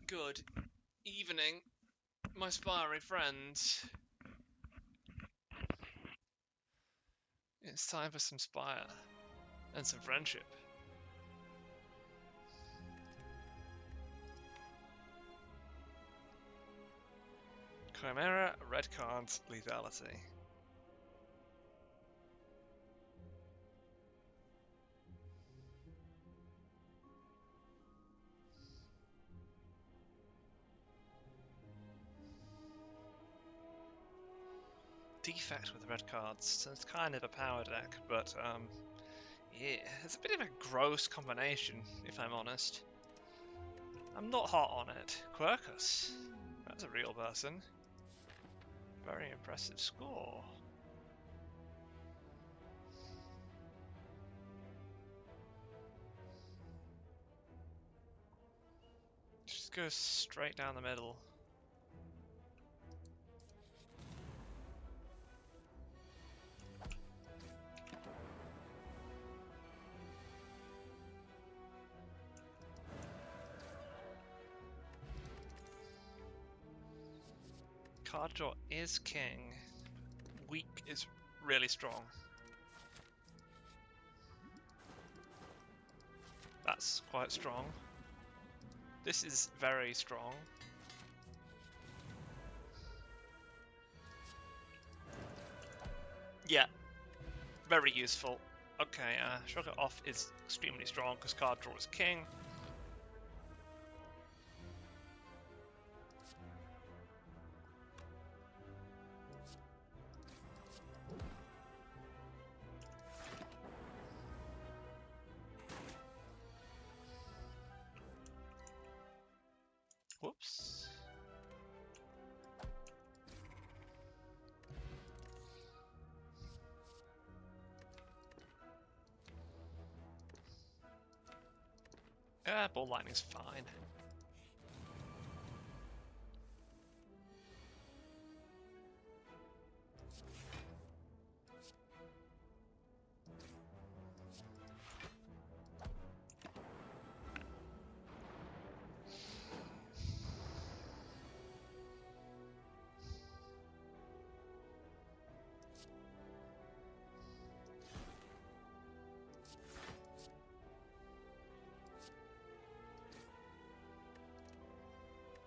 Good evening, my Spire friends. It's time for some Spire and some friendship. Chimera, red cards, lethality. Defect with red cards, so it's kind of a power deck, but yeah, it's a bit of a gross combination, if I'm honest. I'm not hot on it. Quirkus, that's a real person. Very impressive score. Just go straight down the middle. Card draw is king. Weak is really strong. That's quite strong. This is very strong. Yeah, very useful. Okay, Shrug It Off is extremely strong because card draw is king. Whoops. Ball lightning's fine.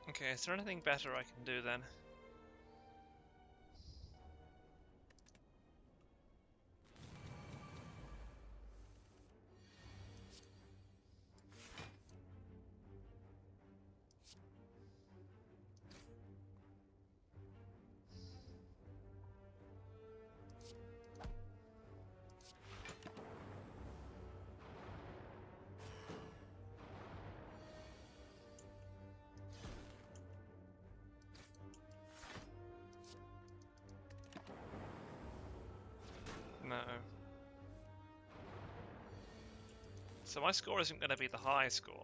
Okay, is there anything better I can do then? No. So my score isn't going to be the high score.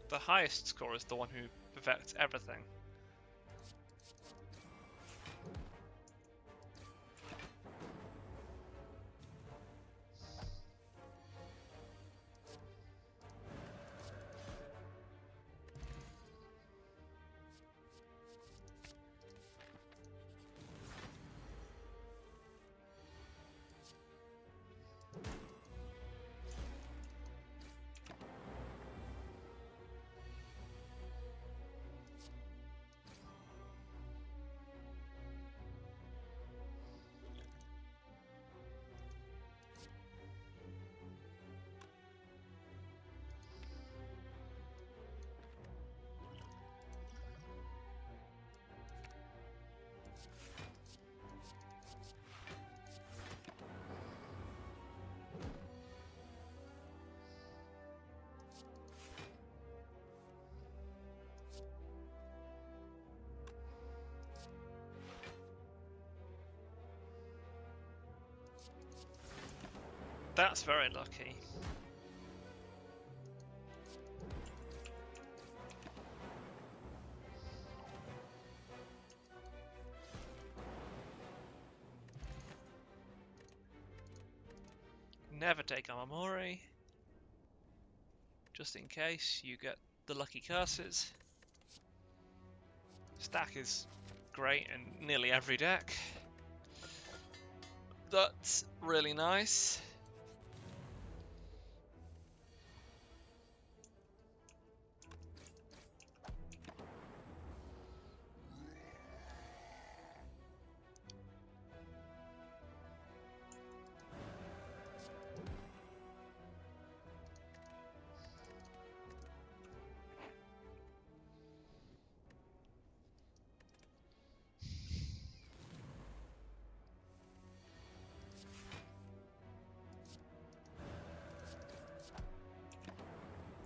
The highest score is the one who perfects everything. That's very lucky. Never take Amamori, just in case you get the lucky curses. Stack is great in nearly every deck. That's really nice.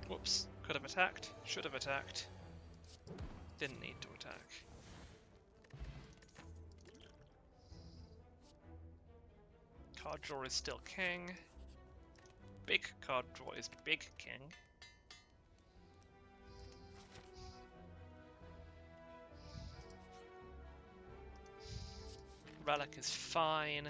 Whoops, could have attacked, should have attacked. Didn't need to attack. Card draw is still king. Big card draw is big king. Relic is fine.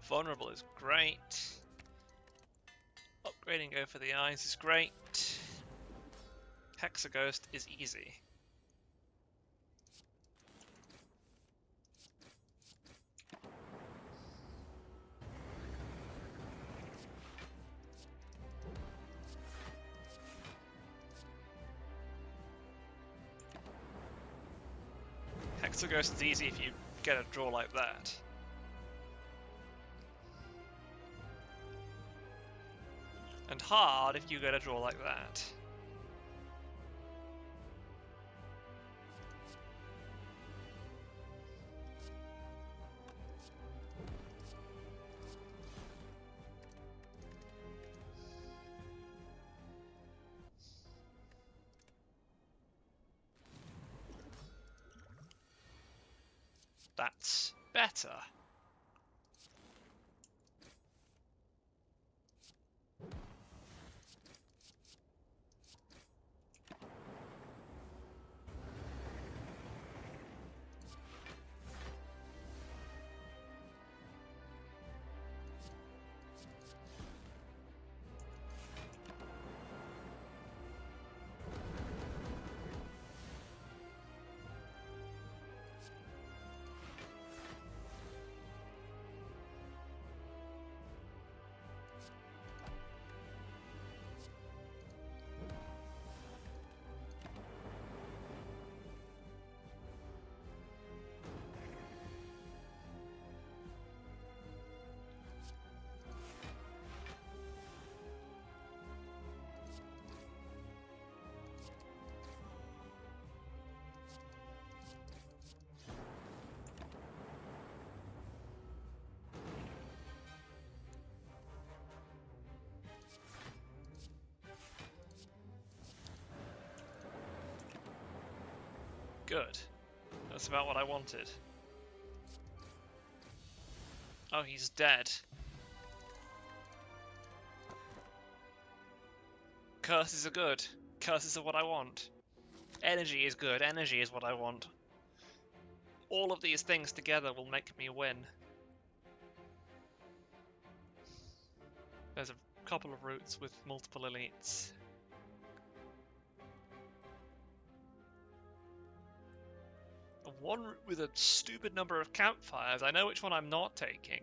Vulnerable is great. Upgrading over the eyes is great. Hexaghost is easy. Hexaghost is easy if you get a draw like that. And hard if you get a draw like that. That's better. Good. That's about what I wanted. Oh, he's dead. Curses are good. Curses are what I want. Energy is good. Energy is what I want. All of these things together will make me win. There's a couple of routes with multiple elites. One with a stupid number of campfires. I know which one I'm not taking.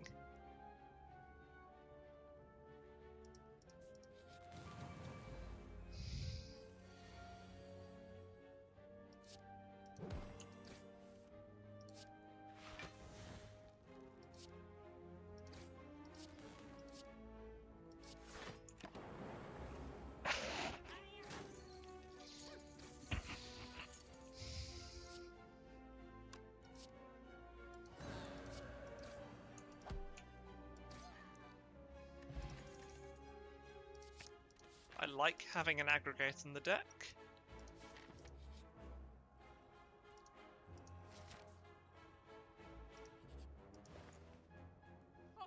like having an aggregate in the deck.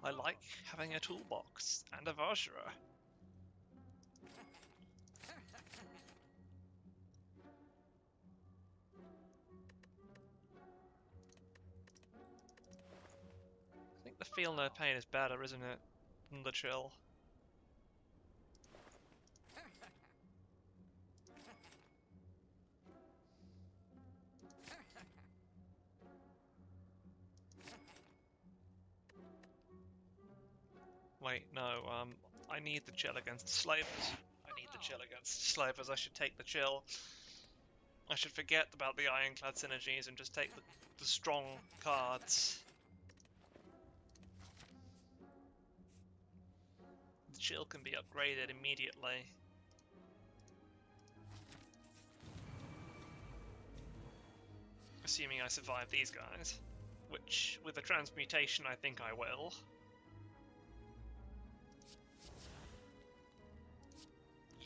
I like having a toolbox and a Vajra. I think the Feel No Pain is better, isn't it, than the Chill? Wait, no, I need the Chill against Slavers. I need the Chill against Slavers. I should take the Chill. I should forget about the Ironclad synergies and just take the strong cards. The Chill can be upgraded immediately. Assuming I survive these guys. Which, with a transmutation, I think I will.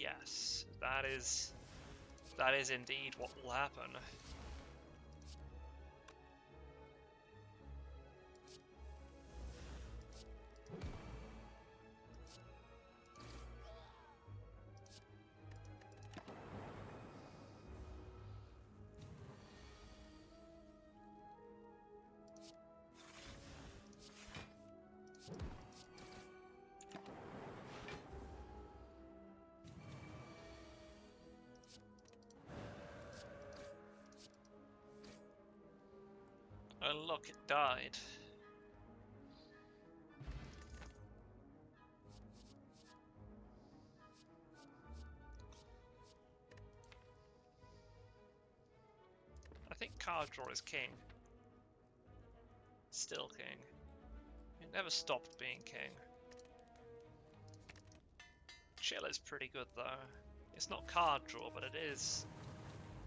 Yes, that is indeed what will happen. Oh look, it died. I think card draw is king. Still king. It never stopped being king. Chill is pretty good though. It's not card draw, but it is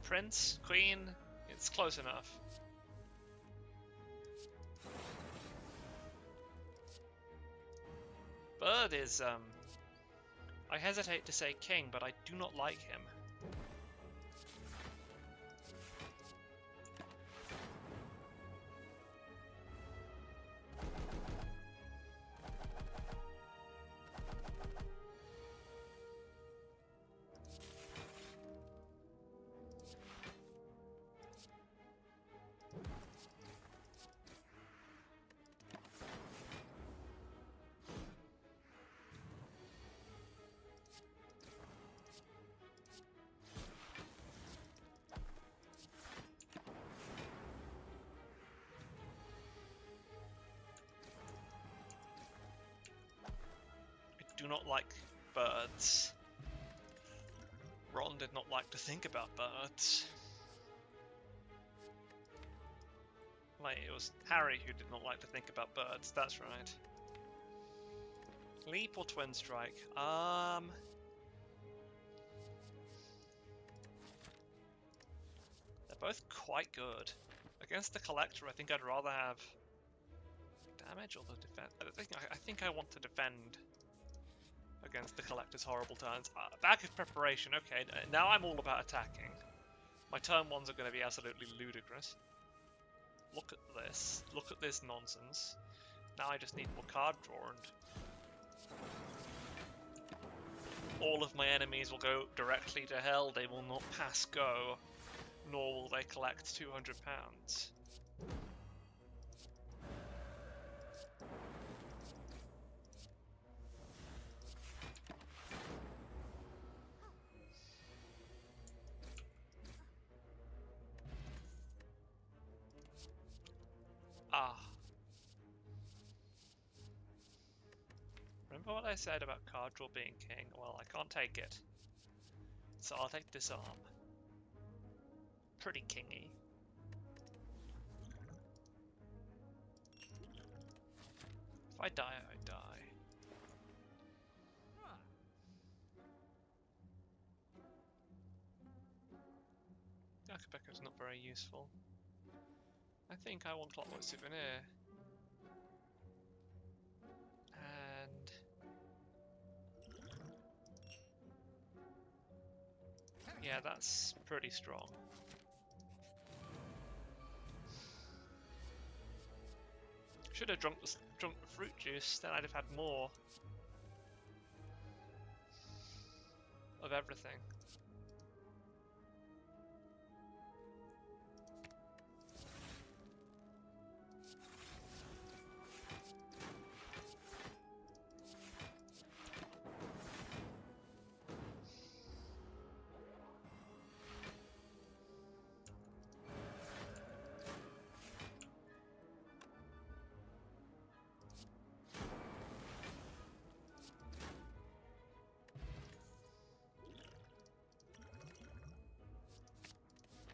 prince, queen. It's close enough. Bird is, I hesitate to say king, but I do not like him. Do not like birds. Ron did not like to think about birds. Wait, it was Harry who did not like to think about birds, that's right. Leap or Twin Strike? They're both quite good. Against the Collector, I think I'd rather have damage or the defense. I think I want to defend against the Collector's horrible turns. Back of preparation, okay, now I'm all about attacking. My turn ones are going to be absolutely ludicrous. Look at this nonsense. Now I just need more card draw and all of my enemies will go directly to hell. They will not pass go, nor will they collect £200. Remember what I said about card draw being king? Well, I can't take it. So I'll take Disarm. Pretty kingy. If I die, I die. Akabeka's not very useful. I think I want Clockwork Souvenir. And Yeah, that's pretty strong. Should have drunk the fruit juice, then I'd have had more of everything.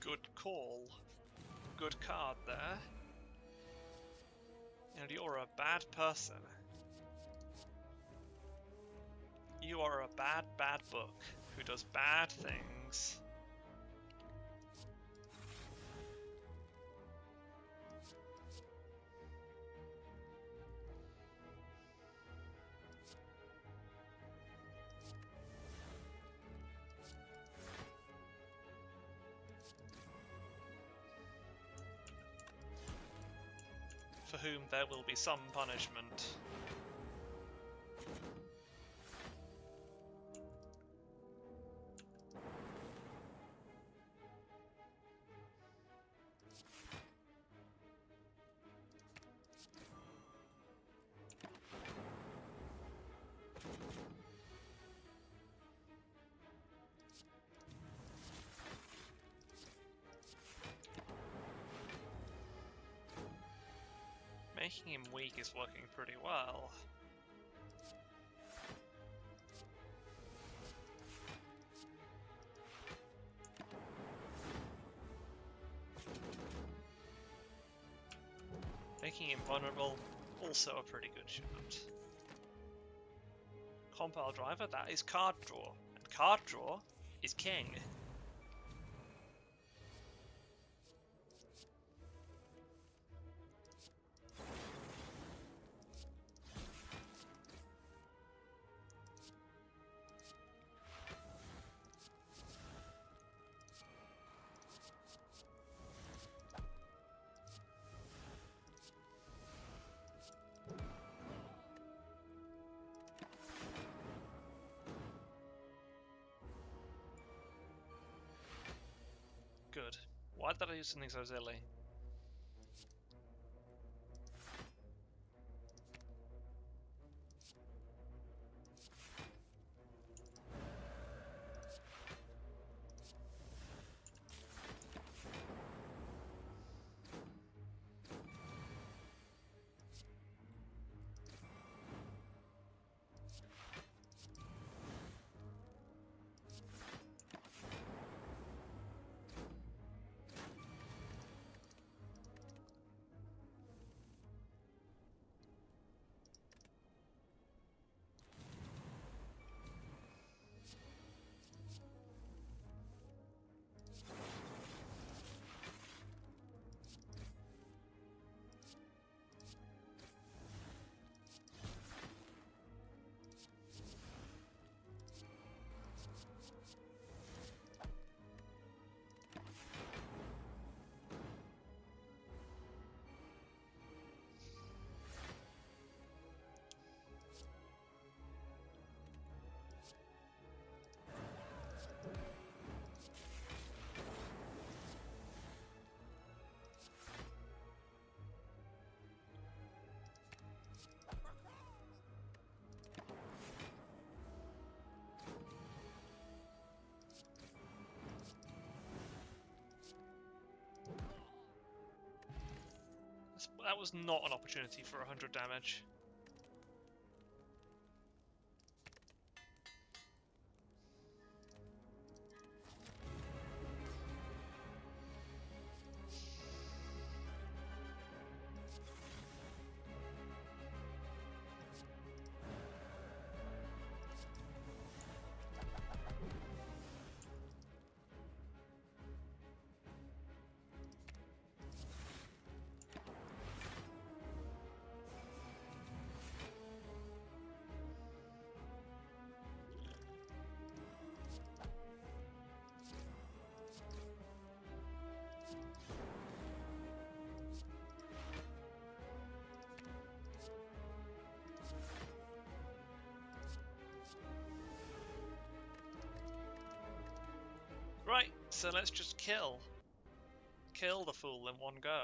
Good call. Good card there. And you're a bad person. You are a bad, bad book who does bad things. For whom there will be some punishment. Making him weak is working pretty well. Making him vulnerable, also a pretty good shot. Compile driver, that is card draw. And card draw is king. Good. Why did I use something so silly? That was not an opportunity for 100 damage. Right, so let's just kill the fool in one go.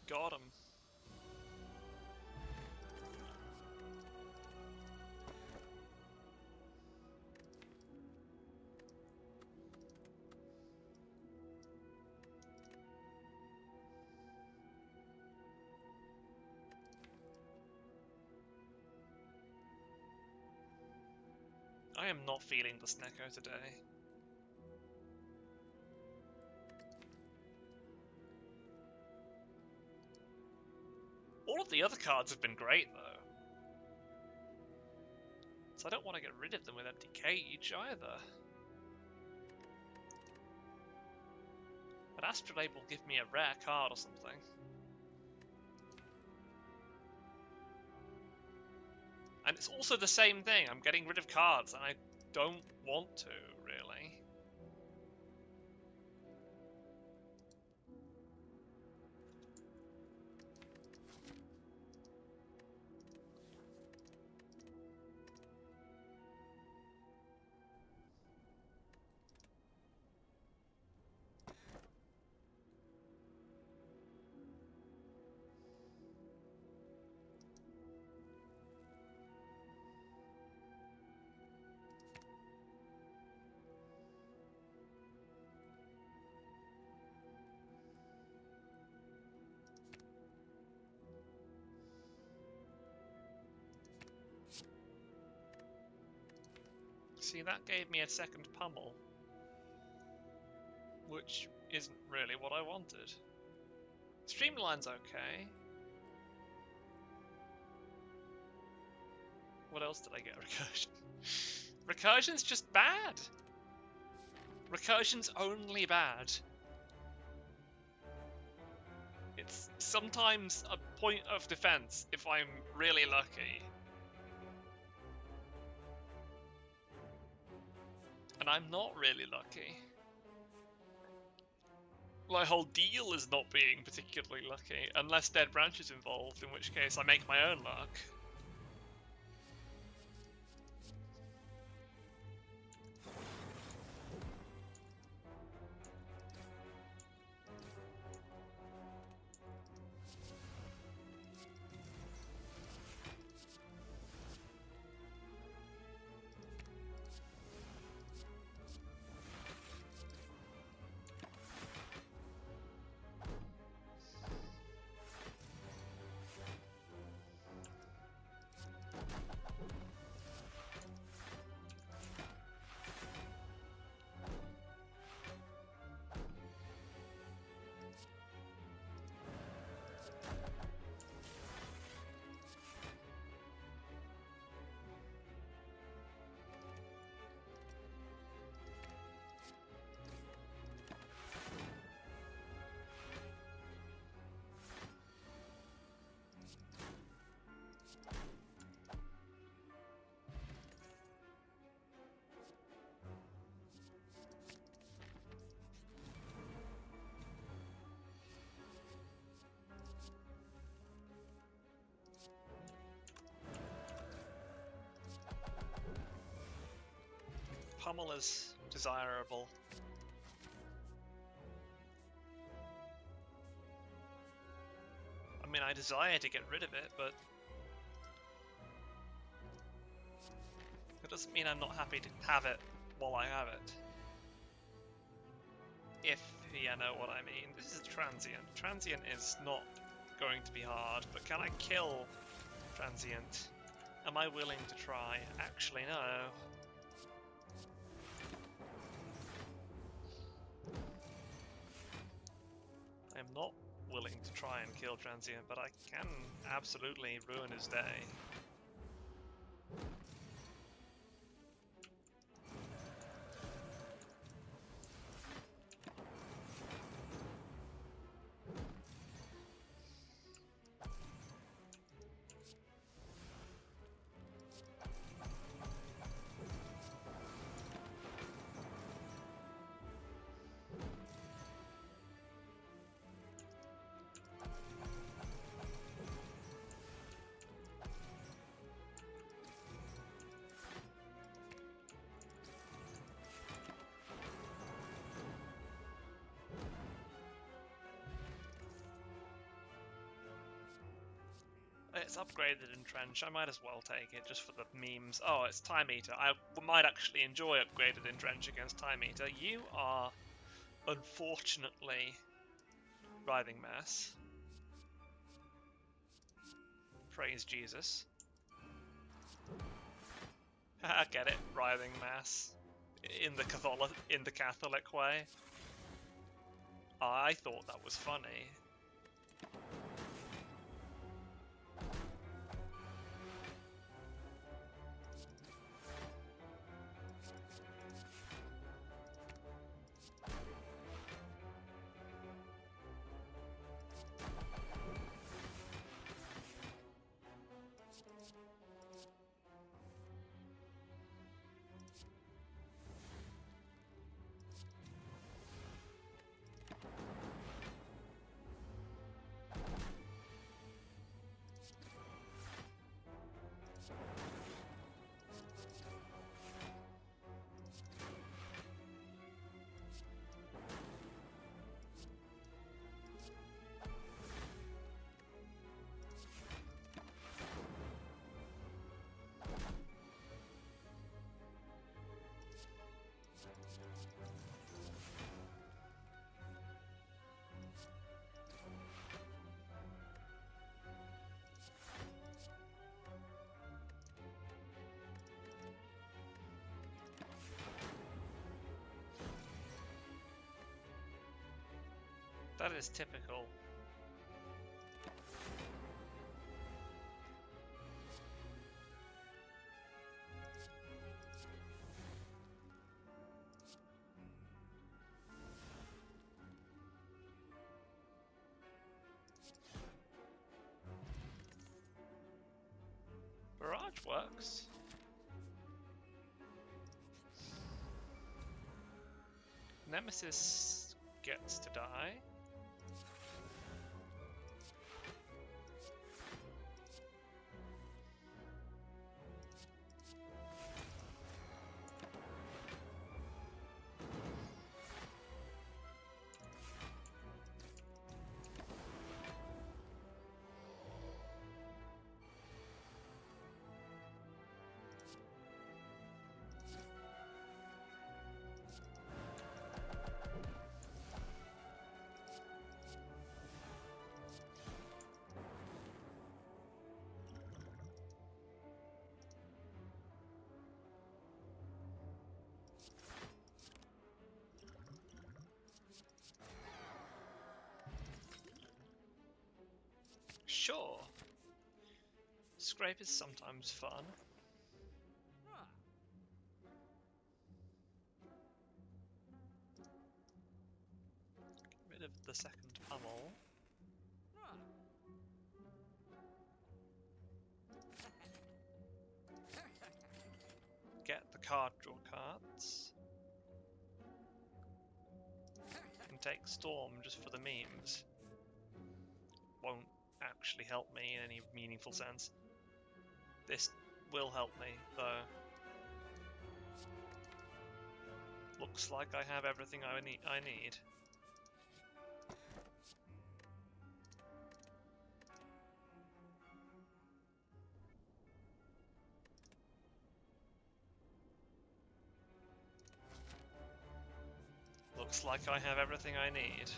Got him. I am not feeling the Snecko today. All of the other cards have been great, though. So I don't want to get rid of them with Empty Cage, either. But Astrolabe will give me a rare card or something. And it's also the same thing, I'm getting rid of cards, and I don't want to, really. See, that gave me a second pummel, which isn't really what I wanted. Streamline's okay. What else did I get? Recursion. Recursion's just bad. Recursion's only bad. It's sometimes a point of defense if I'm really lucky. And I'm not really lucky. My whole deal is not being particularly lucky, unless Dead Branch is involved, in which case I make my own luck. pummel is desirable. I mean, I desire to get rid of it, but it doesn't mean I'm not happy to have it while I have it. If you know what I mean. This is transient. Transient is not going to be hard, but can I kill transient? Am I willing to try? Actually, no. I am not willing to try and kill transient, but I can absolutely ruin his day. It's upgraded in Trench, I might as well take it just for the memes. Oh, it's Time Eater. I might actually enjoy upgraded in Trench against Time Eater. You are, unfortunately, Writhing Mass. Praise Jesus. Get it? Writhing Mass. In the Catholic way. I thought that was funny. That is typical. Barrage works. Nemesis gets to die. Sure. Scrape is sometimes fun. Get rid of the second pummel. Get the card draw cards. And take Storm just for the memes. Won't actually help me in any meaningful sense. This will help me, though. Looks like I have everything I need. Looks like I have everything I need.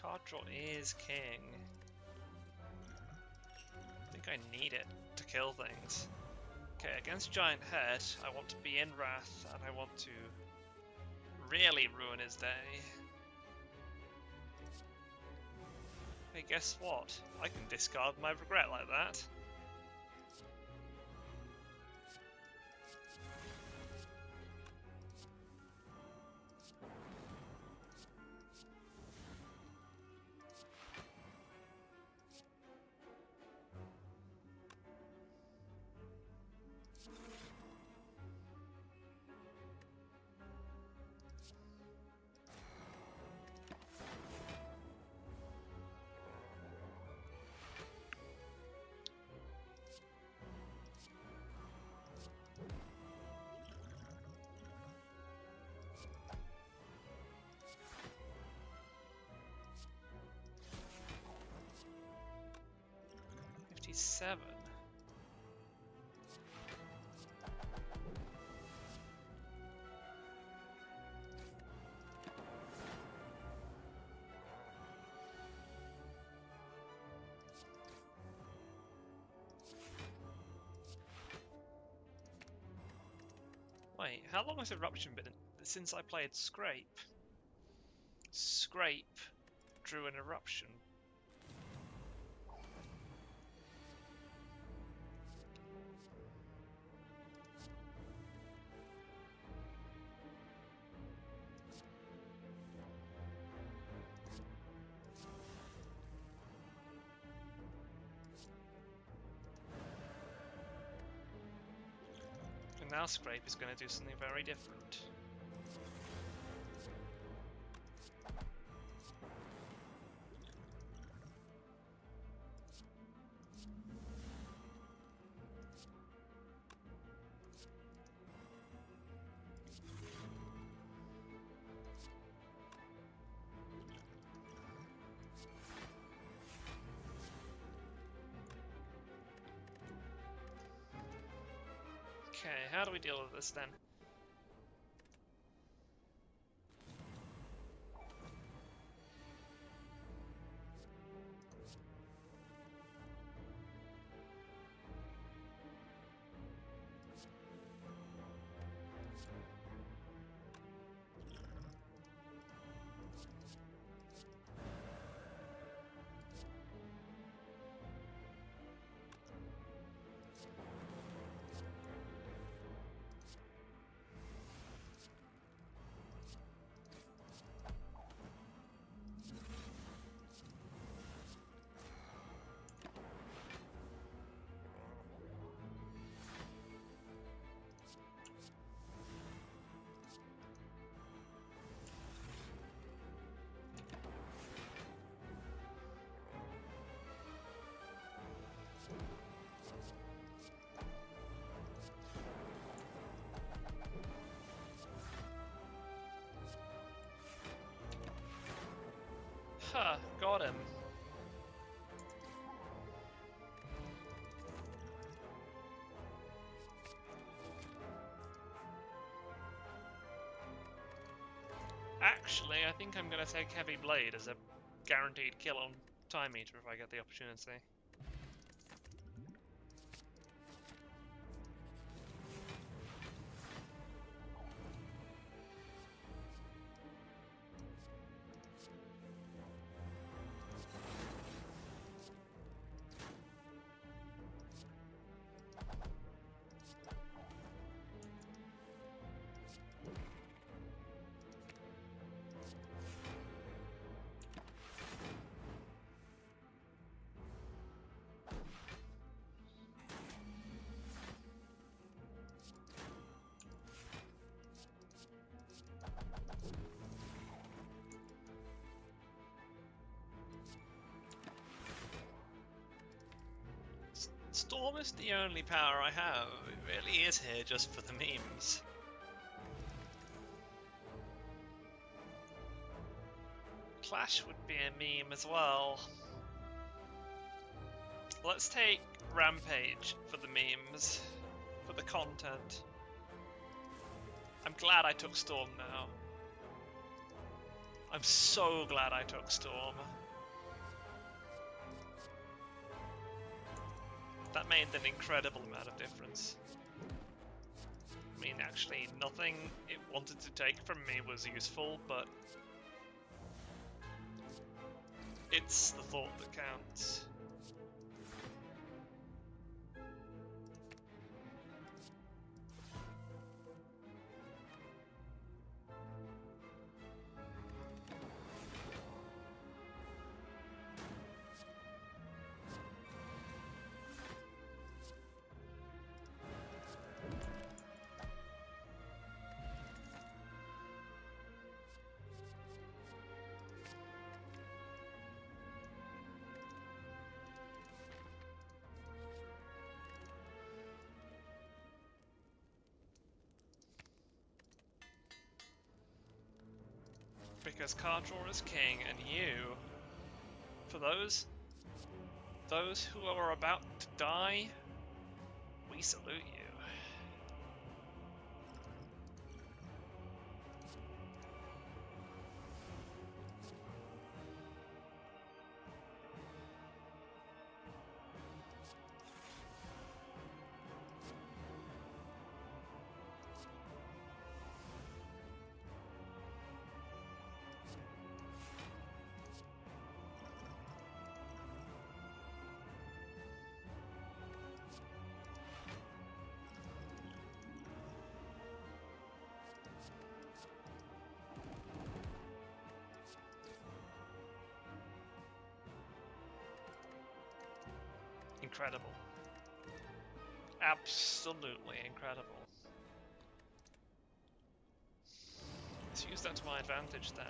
Card draw is king. I think I need it to kill things. Okay, against Giant Head, I want to be in Wrath, and I want to really ruin his day. Hey, guess what? I can discard my regret like that. Seven. Wait, how long has Eruption been since I played Scrape? Scrape drew an Eruption. Now Scrape is going to do something very different. Okay, how do we deal with this then? Huh, got him. Actually, I think I'm going to take Heavy Blade as a guaranteed kill on Time Eater if I get the opportunity. Storm is the only power I have. It really is here just for the memes. Clash would be a meme as well. Let's take Rampage for the memes, for the content. I'm glad I took Storm now. I'm so glad I took Storm. That made an incredible amount of difference. I mean, actually, nothing it wanted to take from me was useful, but it's the thought that counts. Because card draw is king, and you, for those who are about to die, we salute you. Incredible. Absolutely incredible. Let's use that to my advantage then.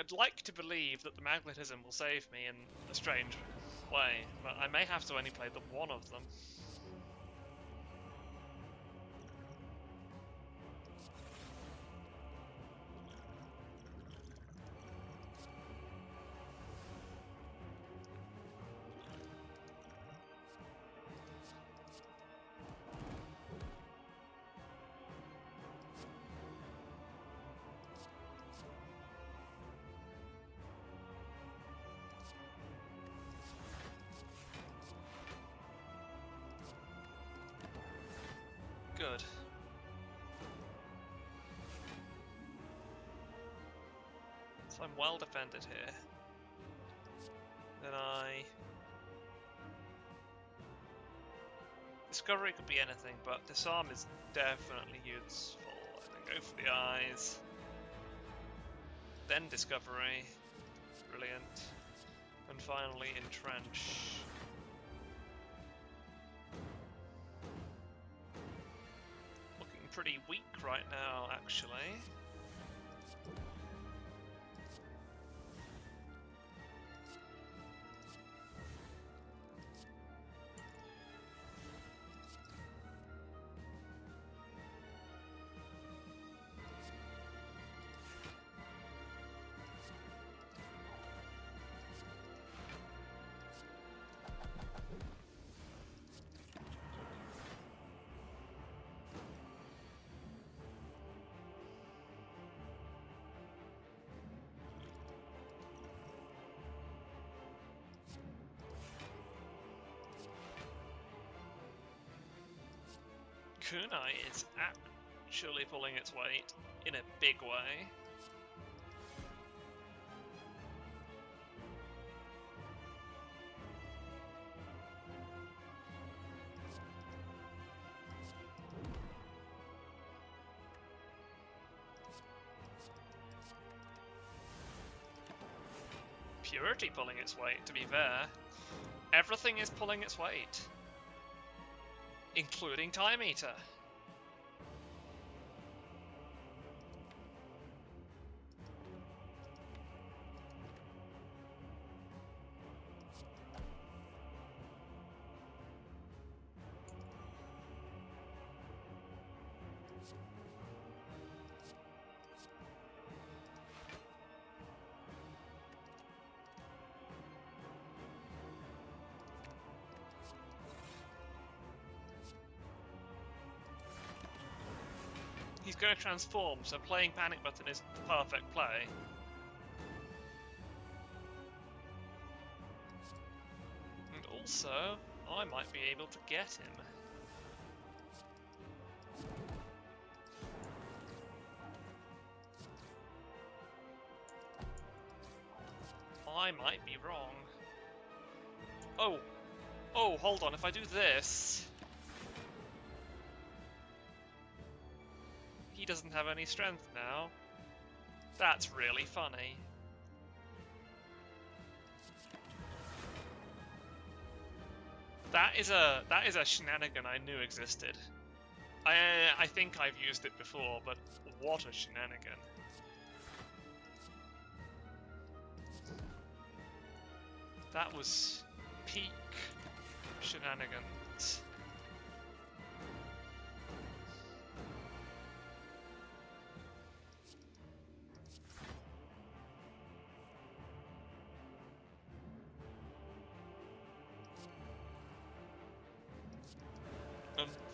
I'd like to believe that the magnetism will save me in a strange way, but I may have to only play the one of them. Good. So I'm well defended here. Then Discovery could be anything, but Disarm is definitely useful. And then go for the eyes. Then Discovery. Brilliant. And finally Entrench. Pretty weak right now, actually. Kunai is actually pulling its weight in a big way. Purity pulling its weight, to be fair. Everything is pulling its weight. Including Time Eater. He's going to transform, so playing Panic Button is the perfect play. And also, I might be able to get him. I might be wrong. Oh, hold on, if I do this... He doesn't have any strength now. That's really funny. That is a shenanigan I knew existed. I think I've used it before, but what a shenanigan. That was peak shenanigans.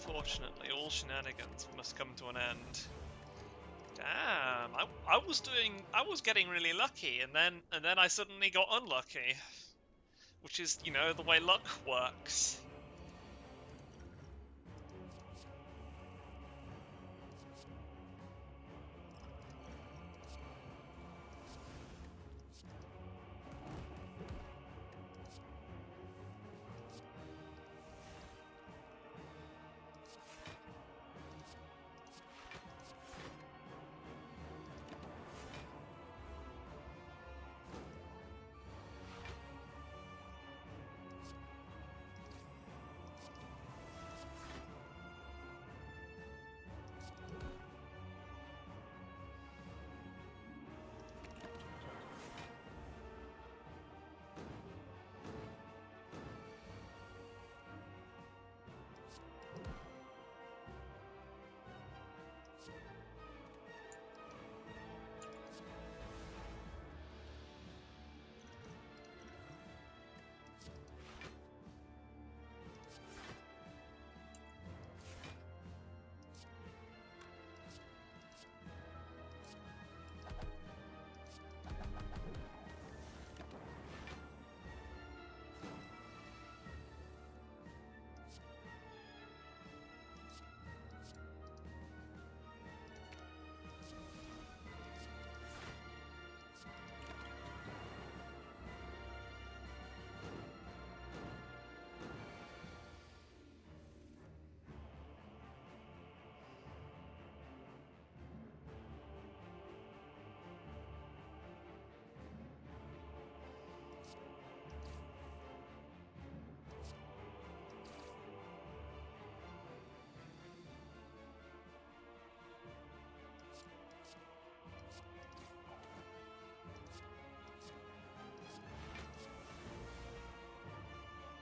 Unfortunately, all shenanigans must come to an end. Damn, I was getting really lucky, and then I suddenly got unlucky, which is, you know, the way luck works.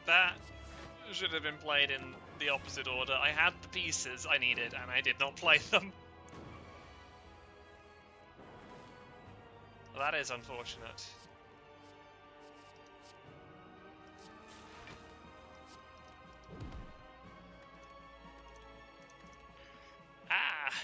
That should have been played in the opposite order. I had the pieces I needed, and I did not play them. That is unfortunate. Ah!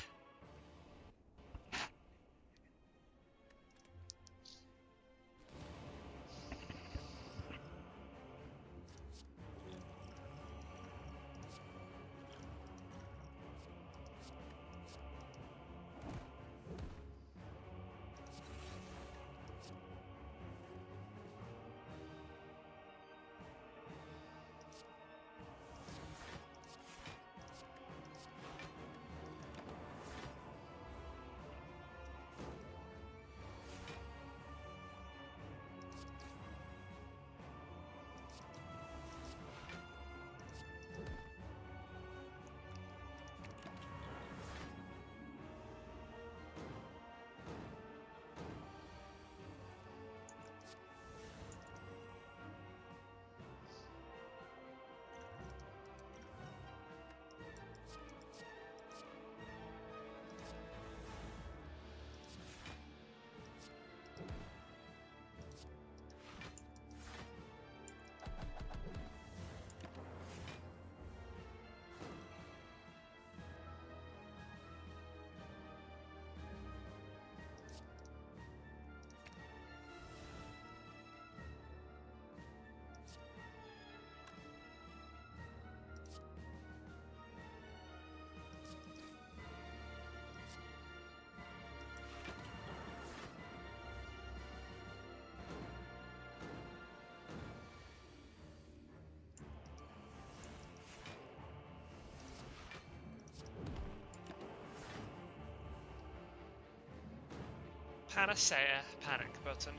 Panacea panic button.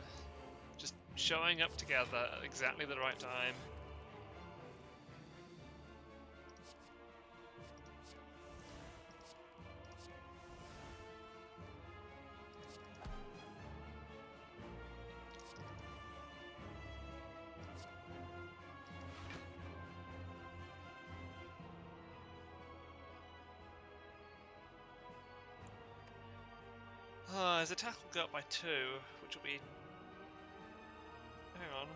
Just showing up together at exactly the right time. His attack will go up by 2, which will be... Hang on.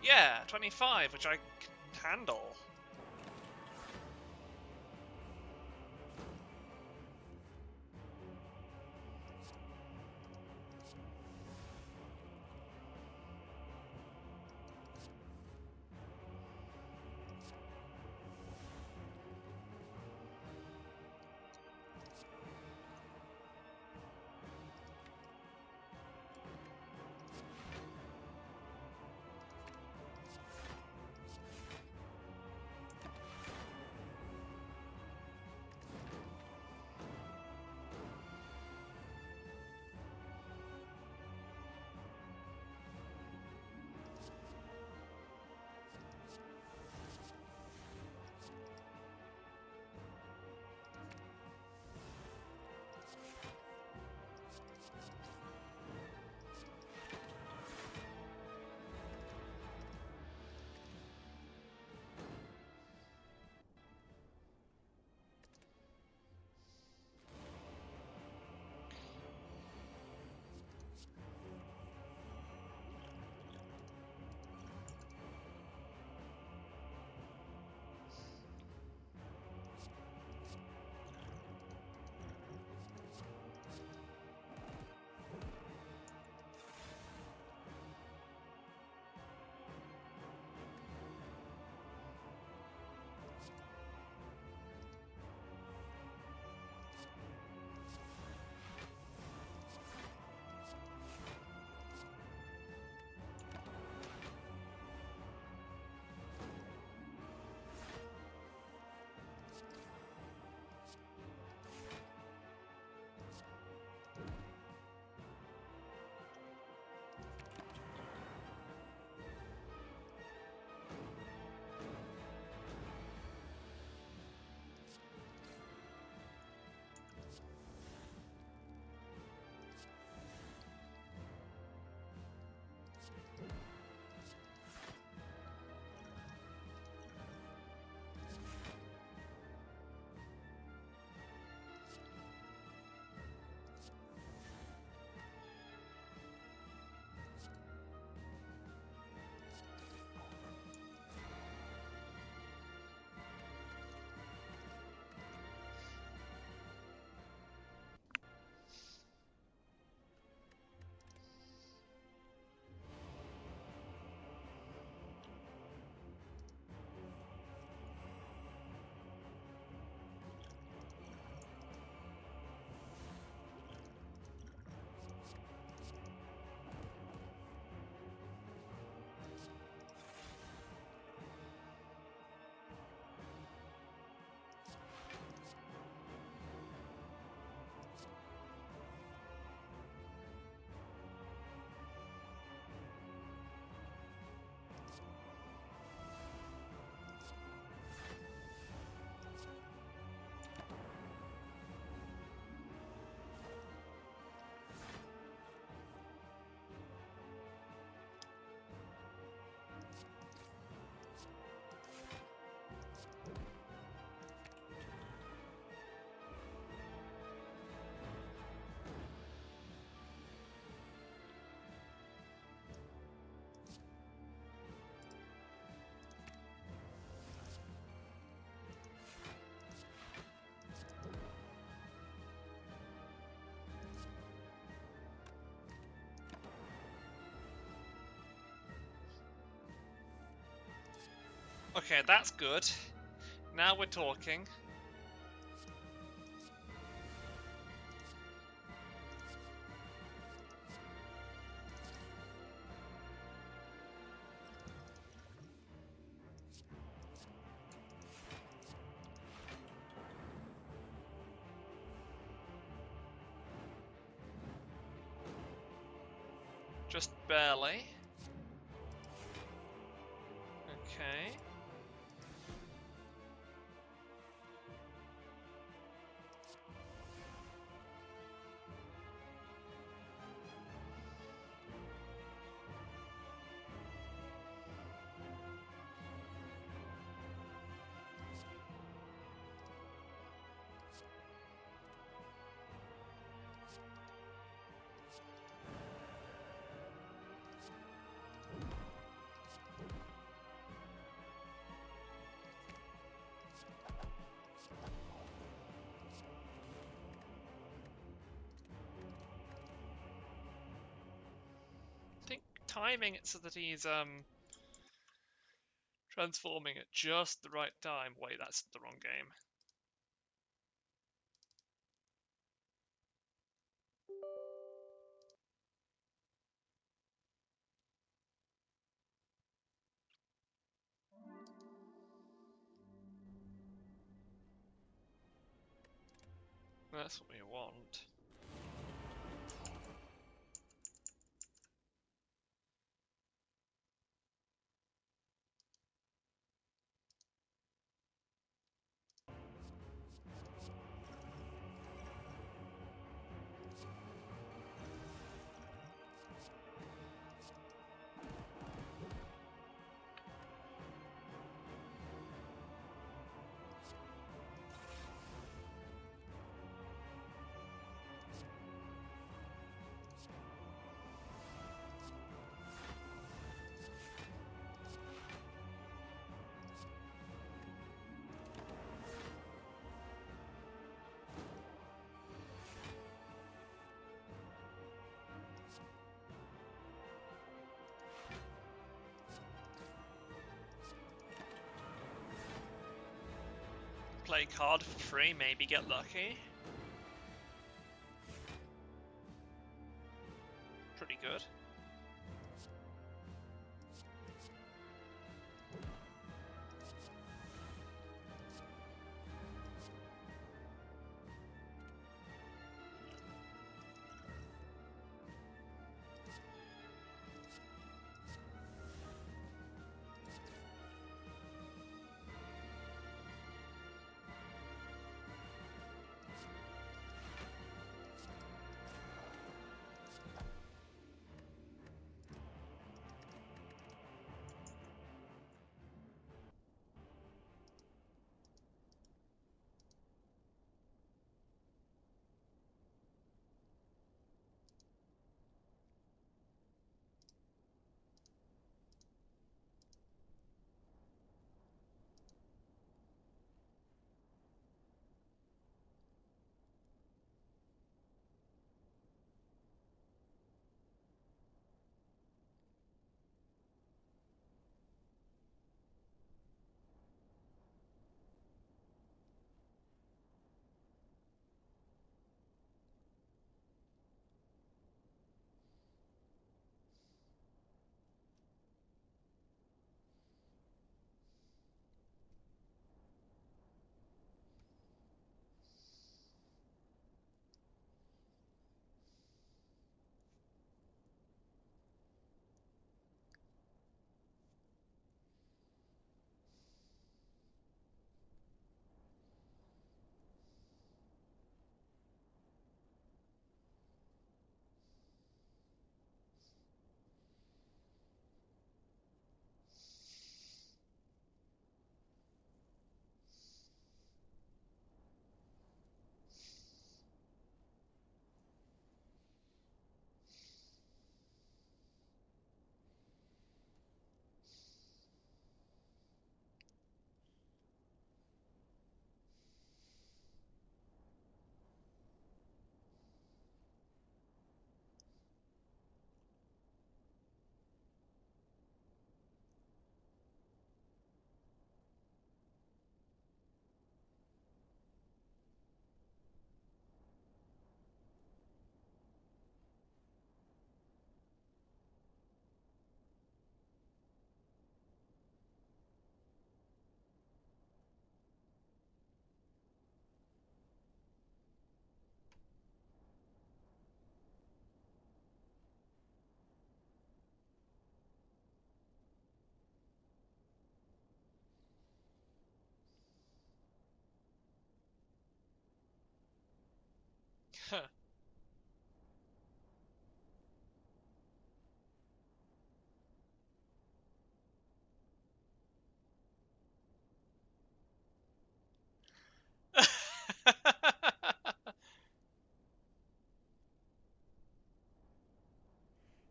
Yeah, 25, which I can handle. Okay, that's good. Now we're talking. Just barely. Okay. I think timing it so that he's transforming at just the right time. Wait, that's the wrong game. That's what we want. Play card for free, maybe get lucky. Pretty good.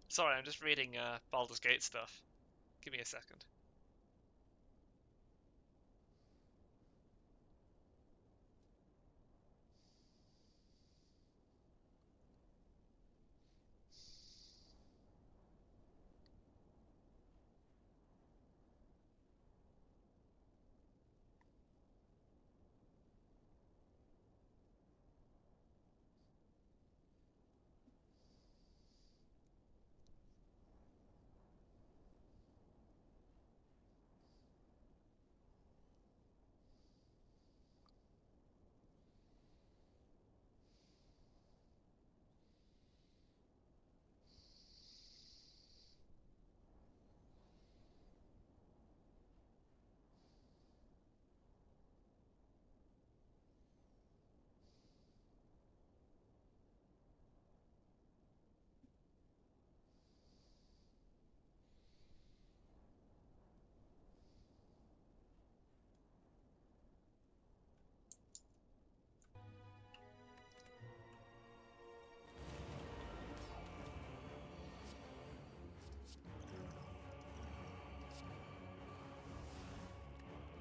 Sorry, I'm just reading Baldur's Gate stuff. Give me a second.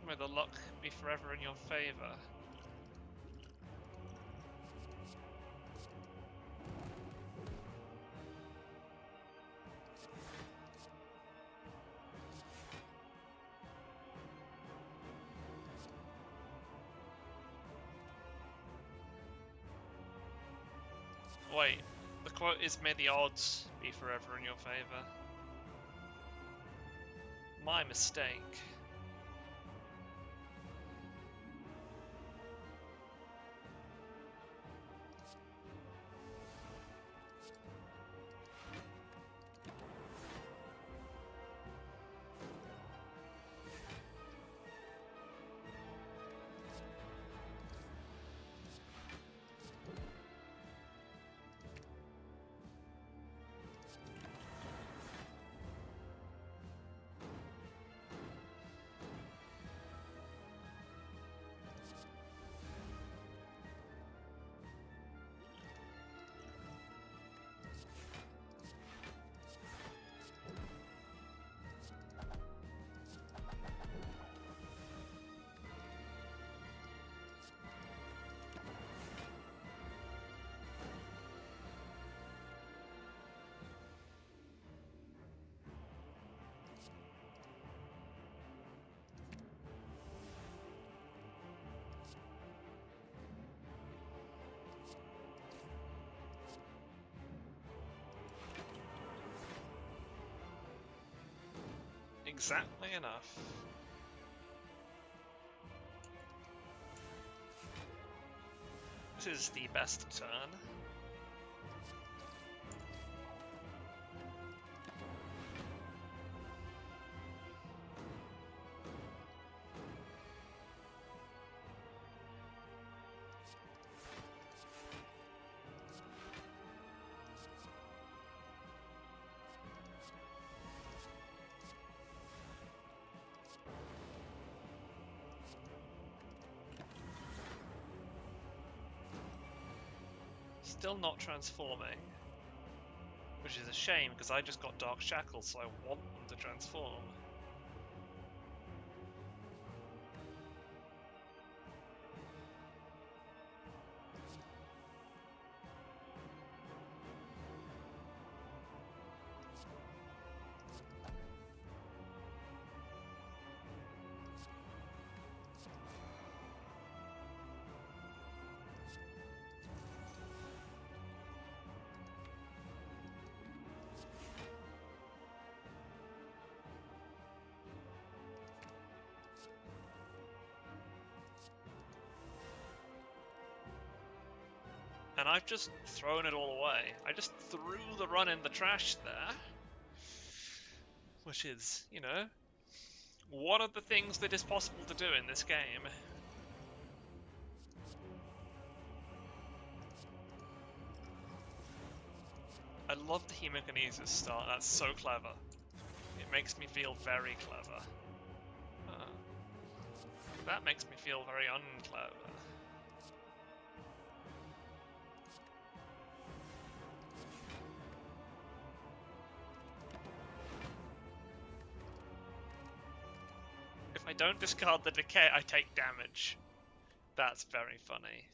May the luck be forever in your favor. Wait, the quote is may the odds be forever in your favor. My mistake. Exactly enough. This is the best turn. Still not transforming, which is a shame because I just got Dark Shackles, so I want them to transform. And I've just thrown it all away. I just threw the run in the trash there. Which is, you know, one of the things that is possible to do in this game. I love the hemokinesis start, that's so clever. It makes me feel very clever. That makes me feel very unclever. If I don't discard the decay, I take damage. That's very funny.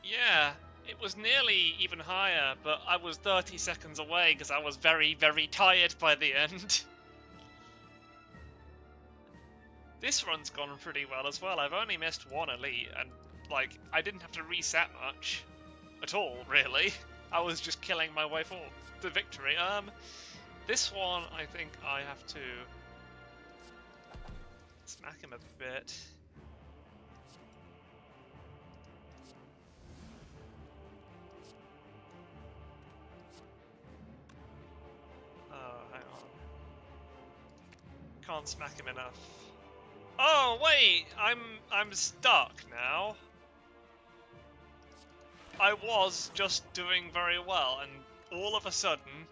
Yeah, it was nearly even higher, but I was 30 seconds away because I was very, very tired by the end. This run's gone pretty well as well. I've only missed one elite, and like I didn't have to reset much at all, really. I was just killing my way forward to victory. This one I think I have to smack him a bit. Oh, hang on. Can't smack him enough. Oh wait, I'm stuck now. I was just doing very well, and all of a sudden,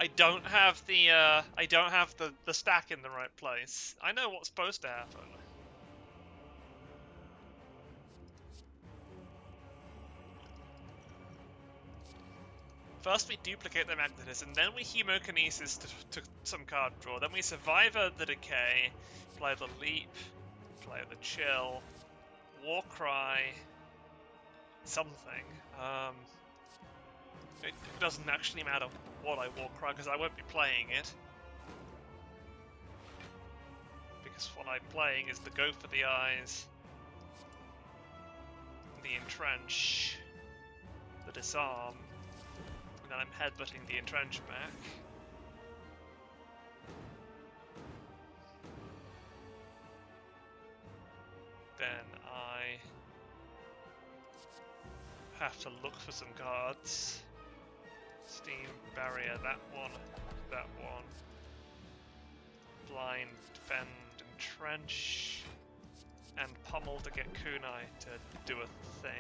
I don't have the stack in the right place. I know what's supposed to happen. First we duplicate the magnetism, then we hemokinesis to some card draw, then we survivor the decay, play the leap, play the chill, war cry, something. It doesn't actually matter what I war cry because I won't be playing it. Because what I'm playing is the go for the eyes, the entrench, the disarm, and then I'm headbutting the entrench back. Then I have to look for some cards. Steam barrier, that one. Blind, defend, entrench, and pummel to get kunai to do a thing.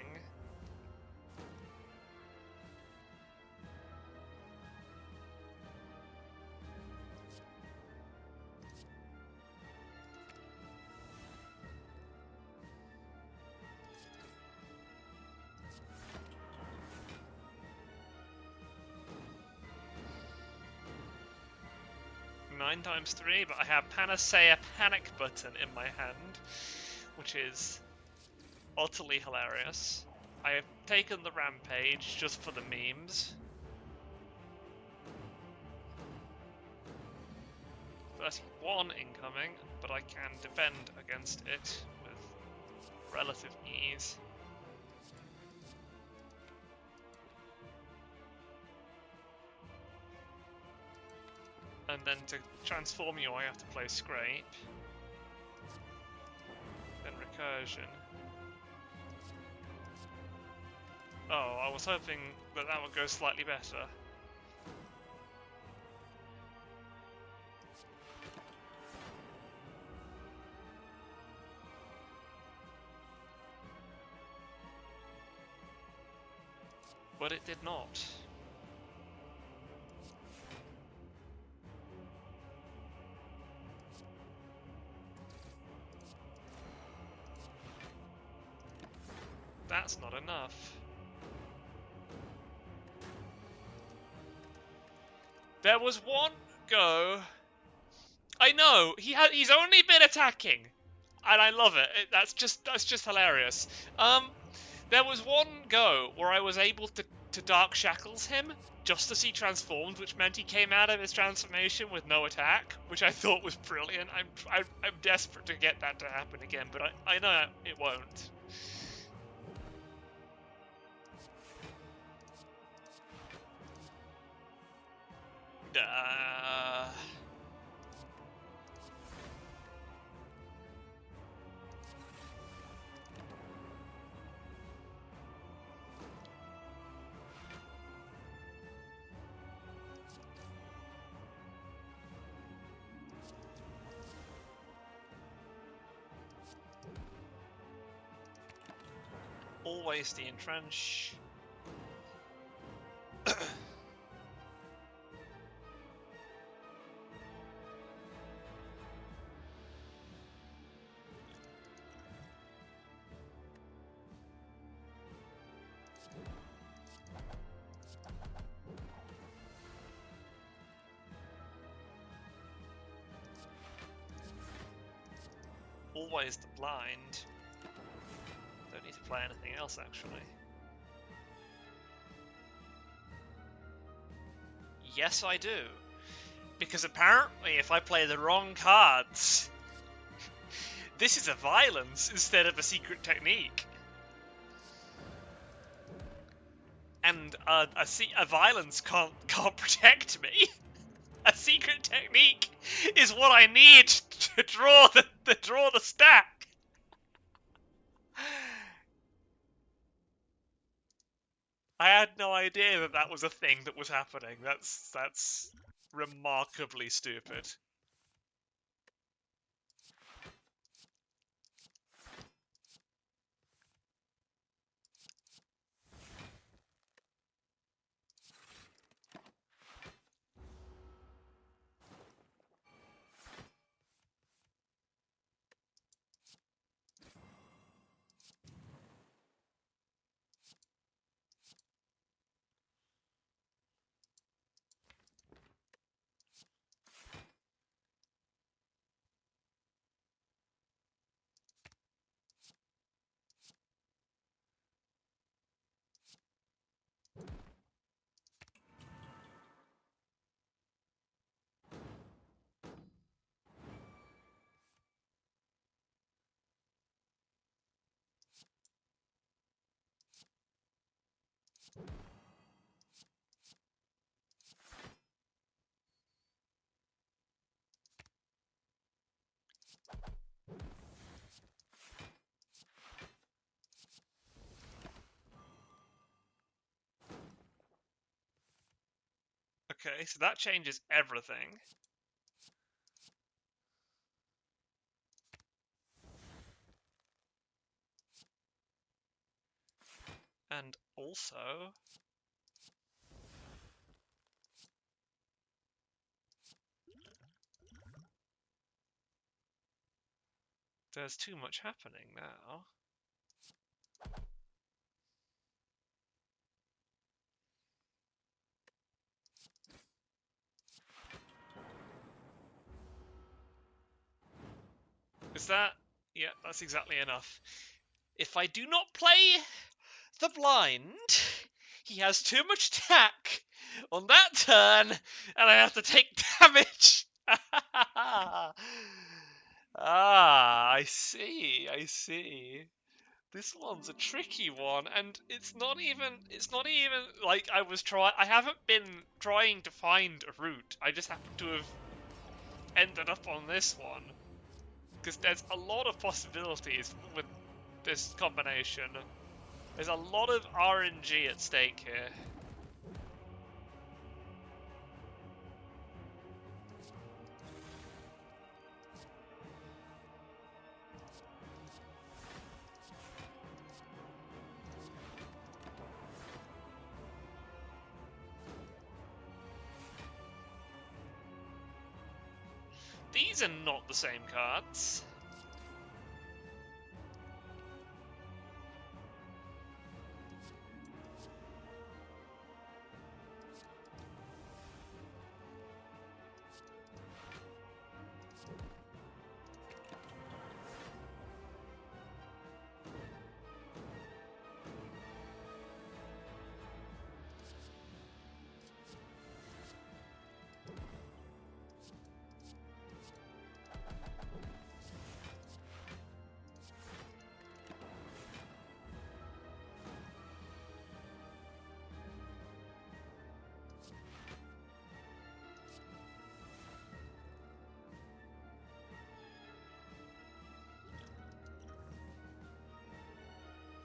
Nine times 3, but I have Panacea Panic Button in my hand, which is utterly hilarious. I have taken the Rampage just for the memes. 31 incoming, but I can defend against it with relative ease. And then to transform you, I have to play Scrape. Then Recursion. Oh, I was hoping that that would go slightly better. But it did not. That's not enough. There was one go. I know he's only been attacking, and I love it. That's just hilarious. There was one go where I was able to Dark Shackles him just as he transformed, which meant he came out of his transformation with no attack, which I thought was brilliant. I'm desperate to get that to happen again, but I know it won't. Always the entrench. Always the blind. Don't need to play anything else, actually. Yes, I do. Because apparently, if I play the wrong cards, this is a violence instead of a secret technique. And a violence can't protect me. A secret technique is what I need to draw the stack. I had no idea that was a thing that was happening. That's remarkably stupid. Okay, so that changes everything. And also... there's too much happening now. Is that... yeah, that's exactly enough. If I do not play the blind, he has too much attack on that turn, and I have to take damage. I see. This one's a tricky one, and it's not even like I haven't been trying to find a route. I just happen to have ended up on this one. Because there's a lot of possibilities with this combination. There's a lot of RNG at stake here. These are not the same cards.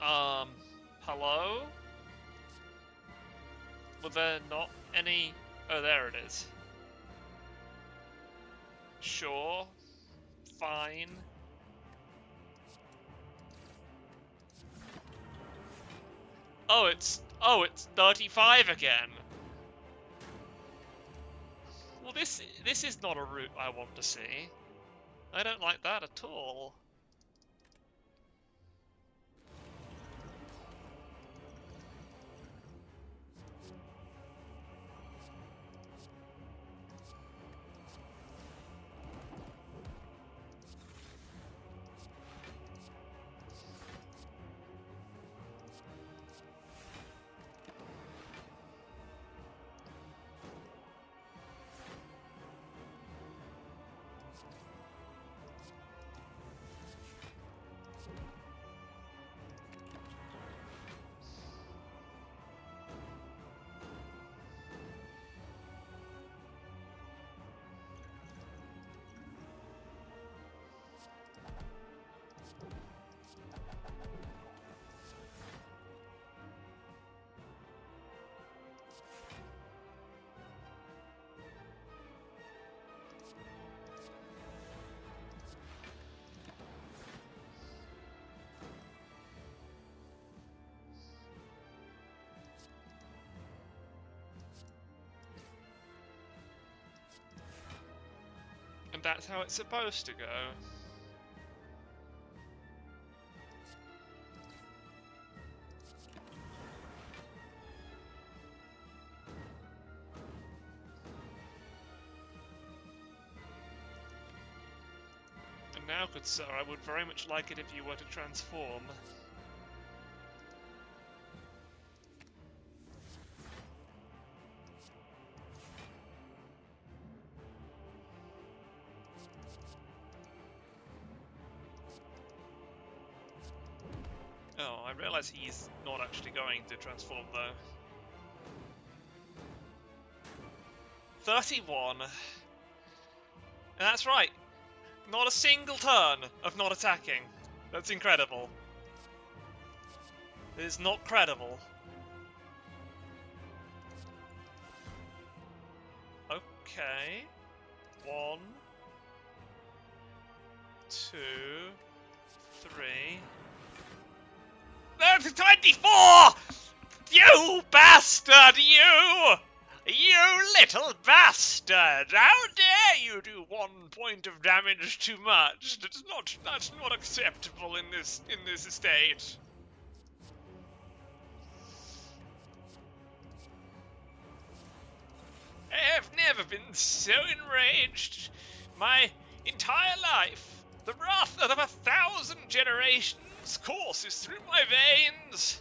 Hello? Were there not any... Oh, there it is. Sure. Fine. Oh, it's 35 again. Well, this is not a route I want to see. I don't like that at all. And that's how it's supposed to go. And now, good sir, I would very much like it if you were to transform. Oh, I realise he's not actually going to transform, though. 31. And that's right. Not a single turn of not attacking. That's incredible. It is not credible. Okay. 1, 2, 3. That's 24! You bastard, you! You little bastard! How dare you do 1 point of damage too much? That's not acceptable in this estate. I have never been so enraged my entire life. The wrath of 1,000 generations courses through my veins.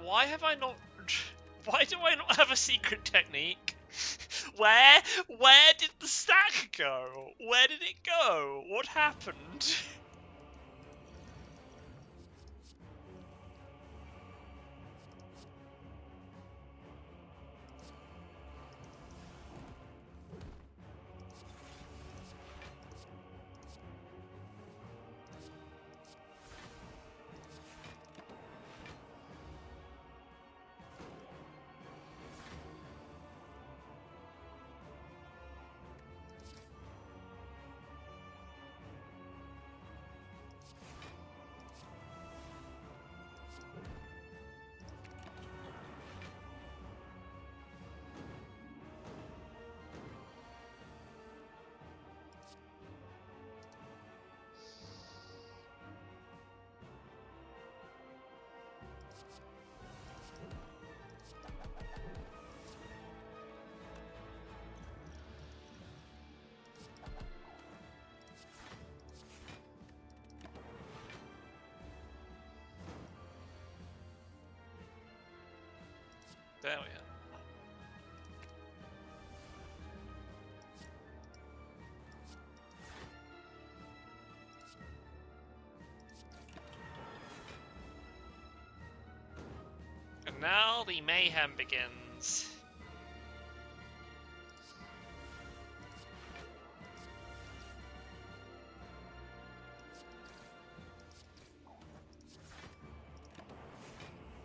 Why have I not... Why do I not have a secret technique? Where did the stack go? Where did it go? What happened? There we are. And now the mayhem begins.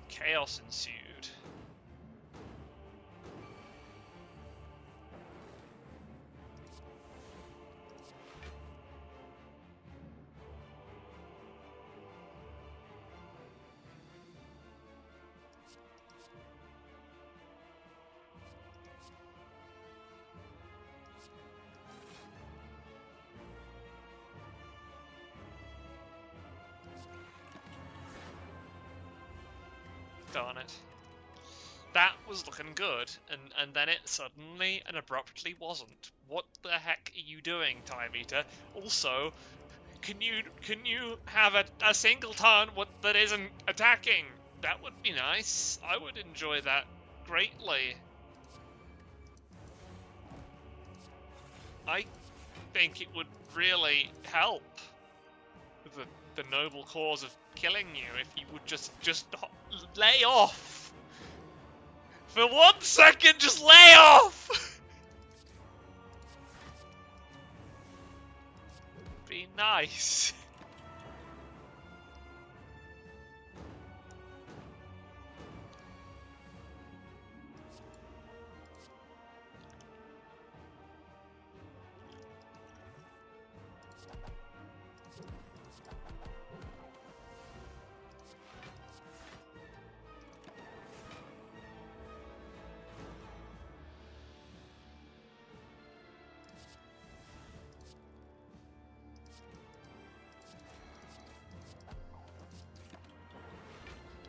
Chaos ensued. Darn it. That was looking good, and then it suddenly and abruptly wasn't. What the heck are you doing, Time Eater? Also, can you have a single turn that isn't attacking? That would be nice. I would enjoy that greatly. I think it would really help the noble cause of killing you if you would just lay off. For 1 second, just lay off! Be nice.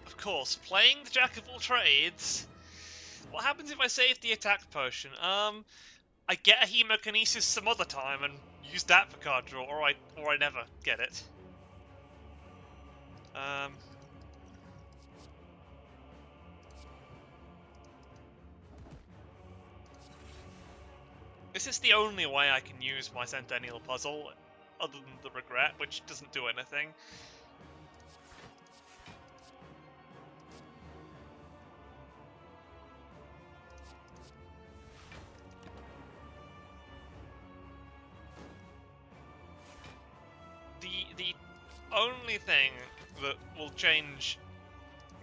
Of course, playing the Jack of all trades. What happens if I save the attack potion? I get a hemokinesis some other time and use that for card draw, or I never get it. This is the only way I can use my Centennial Puzzle, other than the Regret, which doesn't do anything. The only thing that will change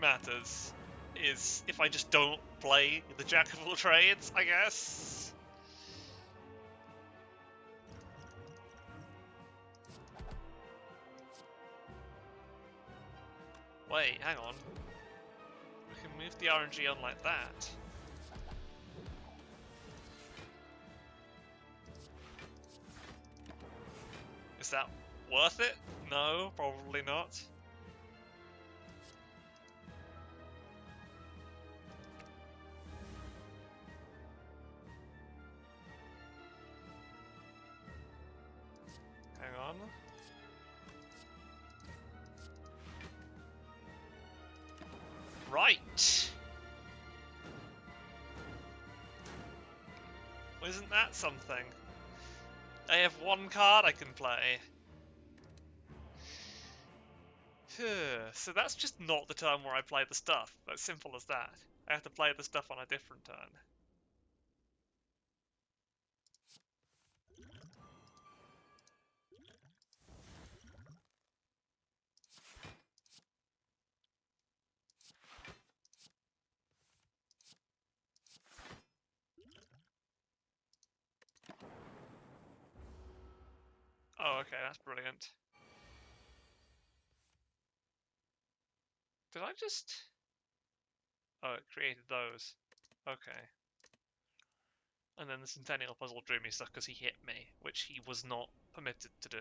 matters is if I just don't play the Jack of all trades, I guess. Wait, hang on. We can move the RNG on like that. Is that worth it? No, probably not. Hang on. Right! Isn't that something? I have one card I can play. So that's just not the turn where I play the stuff. As simple as that. I have to play the stuff on a different turn. Oh, okay, that's brilliant. Did I just... Oh, it created those. Okay. And then the Centennial Puzzle drew me stuff because he hit me, which he was not permitted to do.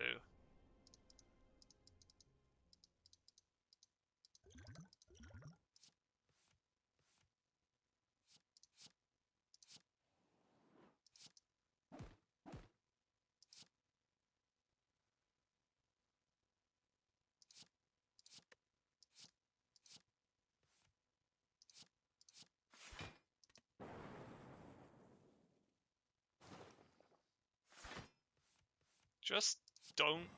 Just don't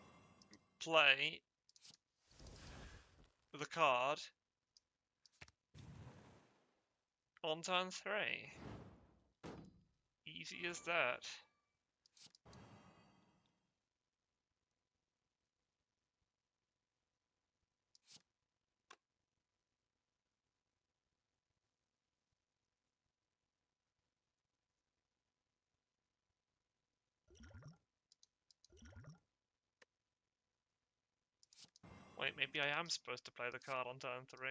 play the card on turn 3. Easy as that. Wait, maybe I am supposed to play the card on turn 3.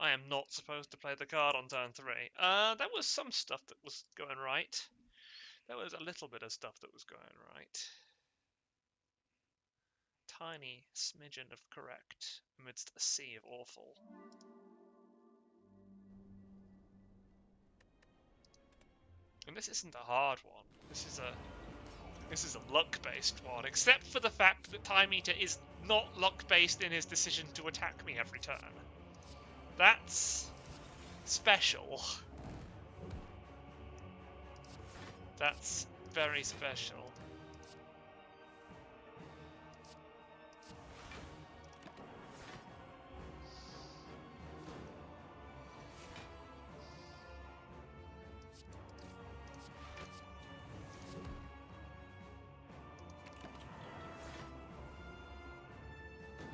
I am not supposed to play the card on turn 3. There was some stuff that was going right. There was a little bit of stuff that was going right. Tiny smidgen of correct amidst a sea of awful. And this isn't a hard one. This is a luck-based one, except for the fact that Time Eater is not luck-based in his decision to attack me every turn. That's special. That's very special.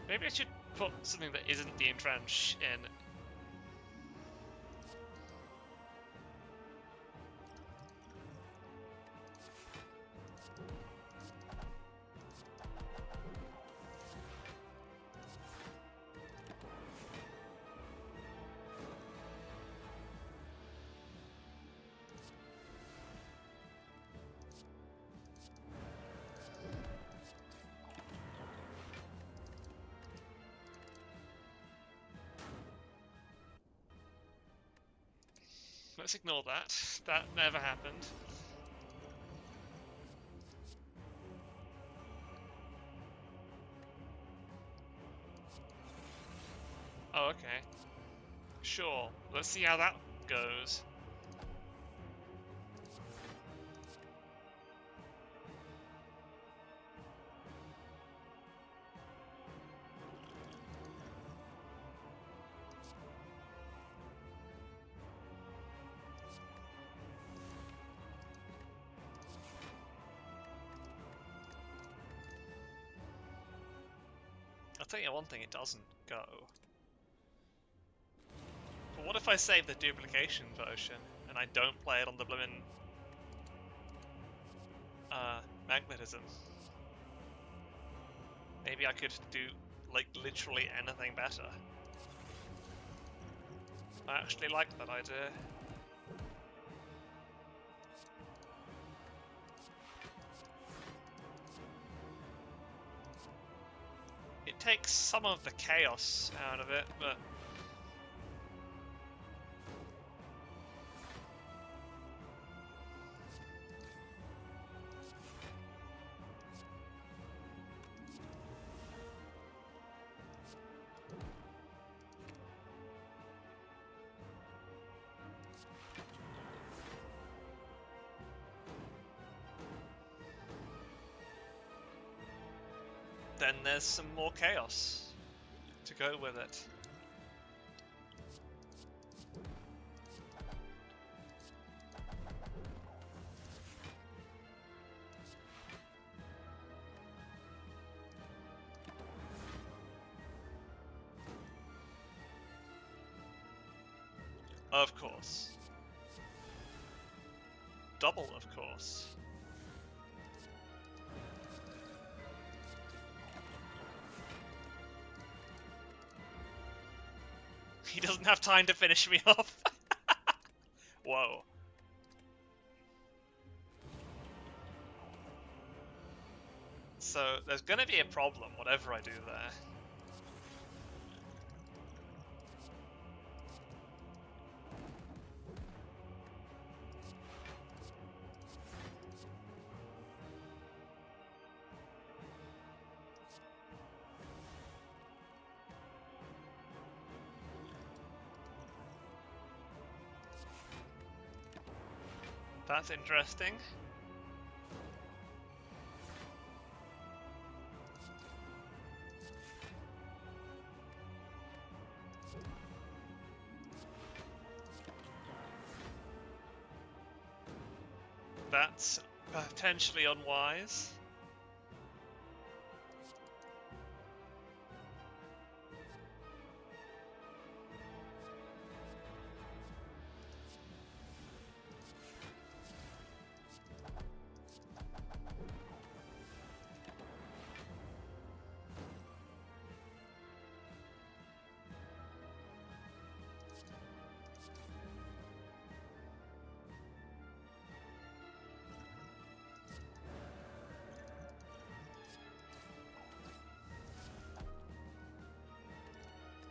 Maybe I should put something that isn't the entrench in. Let's ignore that. That never happened. Oh, okay. Sure. Let's see how that goes. I'll tell you one thing, it doesn't go. But what if I save the duplication version and I don't play it on the blimmin' magnetism? Maybe I could do, like, literally anything better. I actually like that idea. It takes some of the chaos out of it, but then there's some more chaos to go with it. Of course. Double, of course. He doesn't have time to finish me off. Whoa. So there's gonna be a problem, whatever I do there. That's interesting. That's potentially unwise.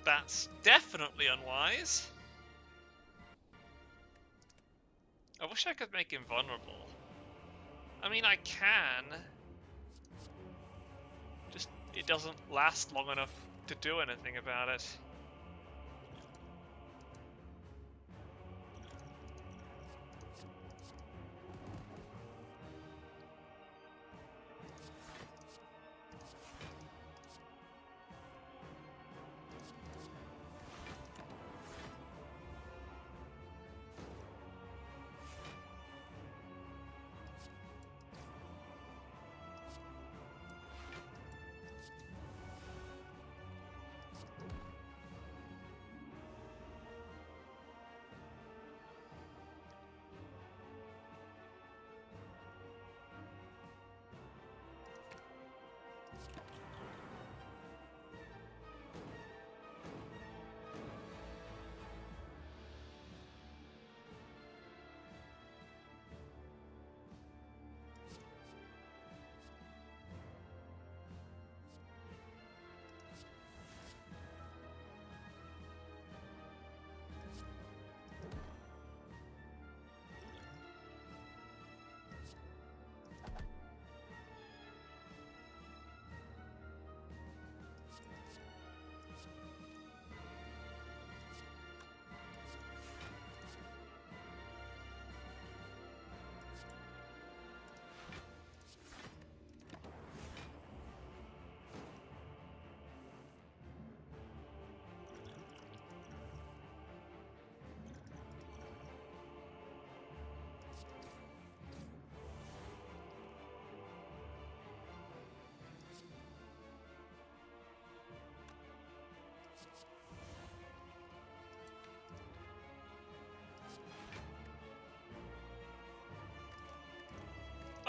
That's definitely unwise. I wish I could make him vulnerable. I mean, I can. Just, it doesn't last long enough to do anything about it.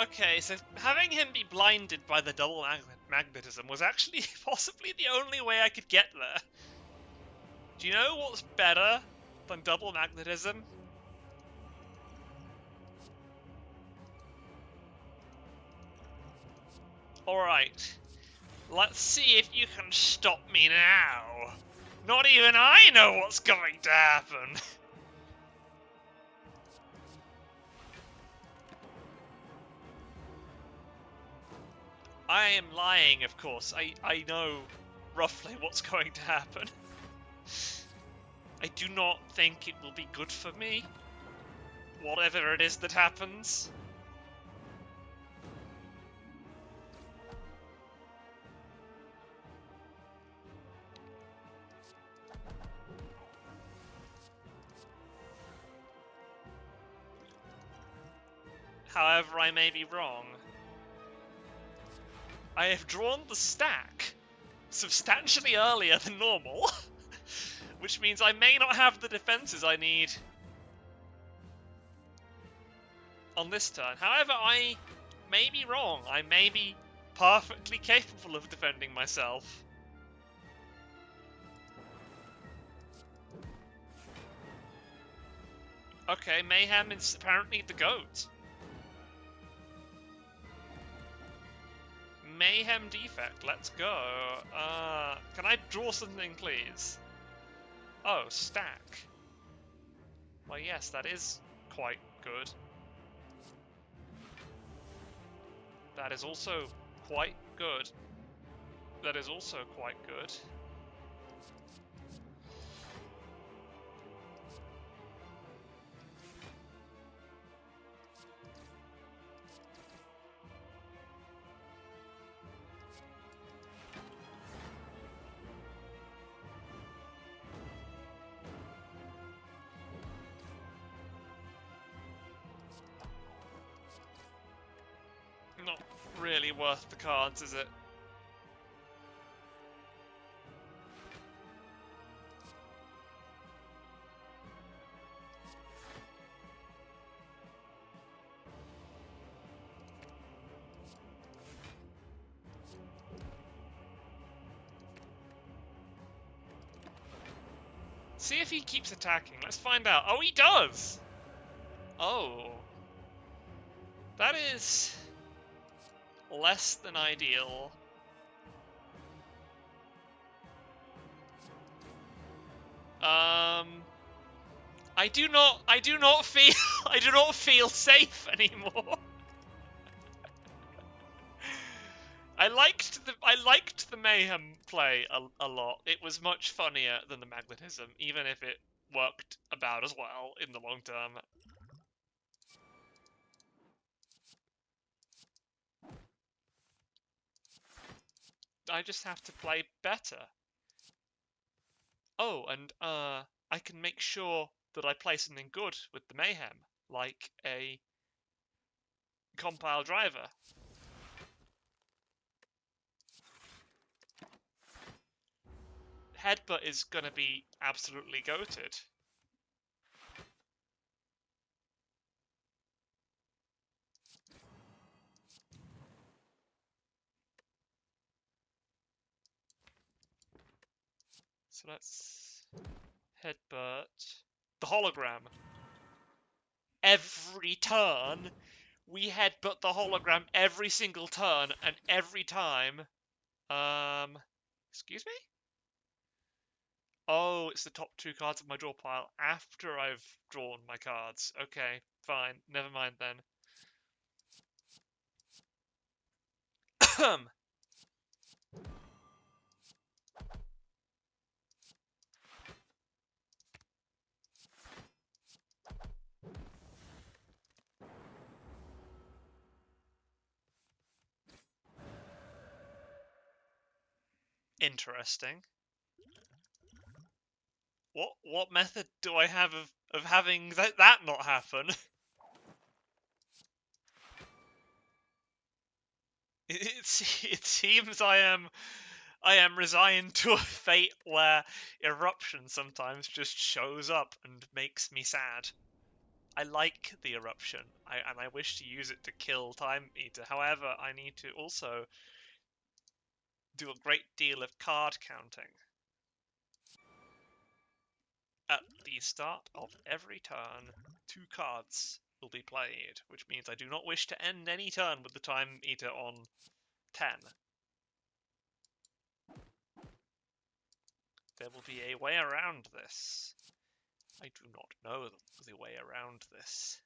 Okay, so having him be blinded by the double magnetism was actually possibly the only way I could get there. Do you know what's better than double magnetism? Alright, let's see if you can stop me now. Not even I know what's going to happen. I am lying, of course. I know roughly what's going to happen. I do not think it will be good for me. Whatever it is that happens. However, I may be wrong. I have drawn the stack substantially earlier than normal, which means I may not have the defenses I need on this turn. However, I may be wrong. I may be perfectly capable of defending myself. Okay, Mayhem is apparently the GOAT. Mayhem defect, let's go. Can I draw something, please? Oh, stack. Well, yes, that is quite good. That is also quite good. That is also quite good. really worth the cards, is it? See if he keeps attacking. Let's find out. Oh, he does! Oh. That is less than ideal. I do not feel I do not feel safe anymore. I liked the mayhem play a lot. It was much funnier than the magnetism, even if it worked about as well in the long term. I just have to play better. Oh, and I can make sure that I play something good with the mayhem, like a compile driver. Headbutt is gonna be absolutely goated. So let's headbutt the hologram. Every turn, we headbutt the hologram every single turn, and every time. Excuse me? Oh, it's the top 2 cards of my draw pile after I've drawn my cards. Okay, fine. Never mind then. Interesting. What method do I have of having that not happen? It seems I am resigned to a fate where eruption sometimes just shows up and makes me sad. I like the eruption, and I wish to use it to kill Time Eater. However, I need to also do a great deal of card counting. At the start of every turn, 2 cards will be played, which means I do not wish to end any turn with the Time Eater on 10. There will be a way around this. I do not know the way around this.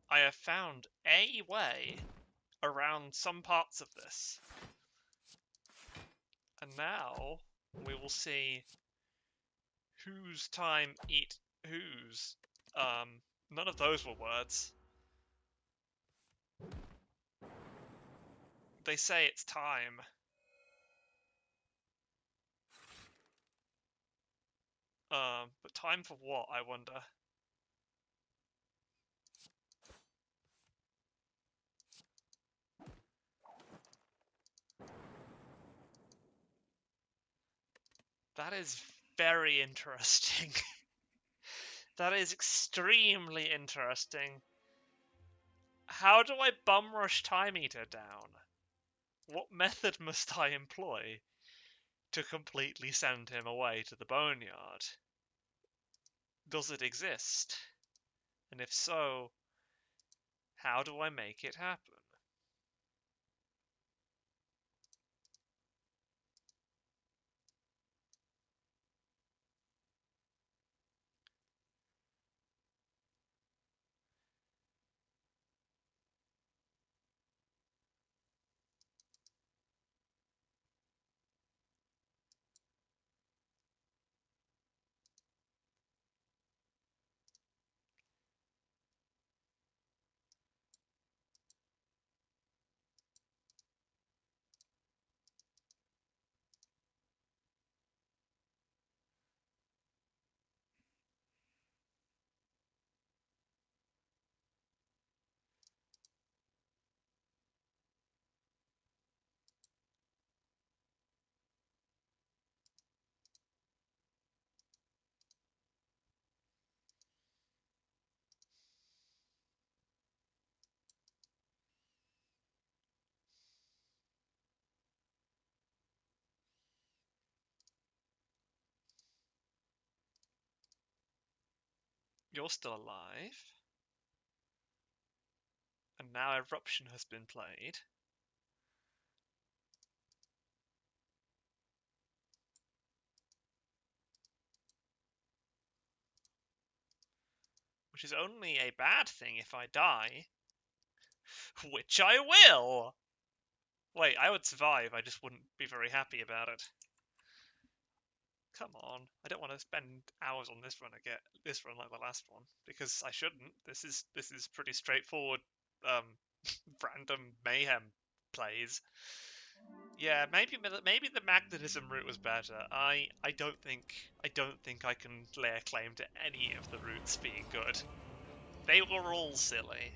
I have found a way around some parts of this. And now we will see whose time eat whose. None of those were words. They say it's time. But time for what, I wonder? That is very interesting. That is extremely interesting. How do I bum rush Time Eater down? What method must I employ to completely send him away to the boneyard? Does it exist? And if so, how do I make it happen? You're still alive. And now Eruption has been played. Which is only a bad thing if I die. Which I will! Wait, I would survive, I just wouldn't be very happy about it. Come on, I don't want to spend hours on this run again, this run like the last one, because I shouldn't. This is pretty straightforward, random mayhem plays. Yeah, maybe the magnetism route was better. I don't think I can lay a claim to any of the routes being good. They were all silly.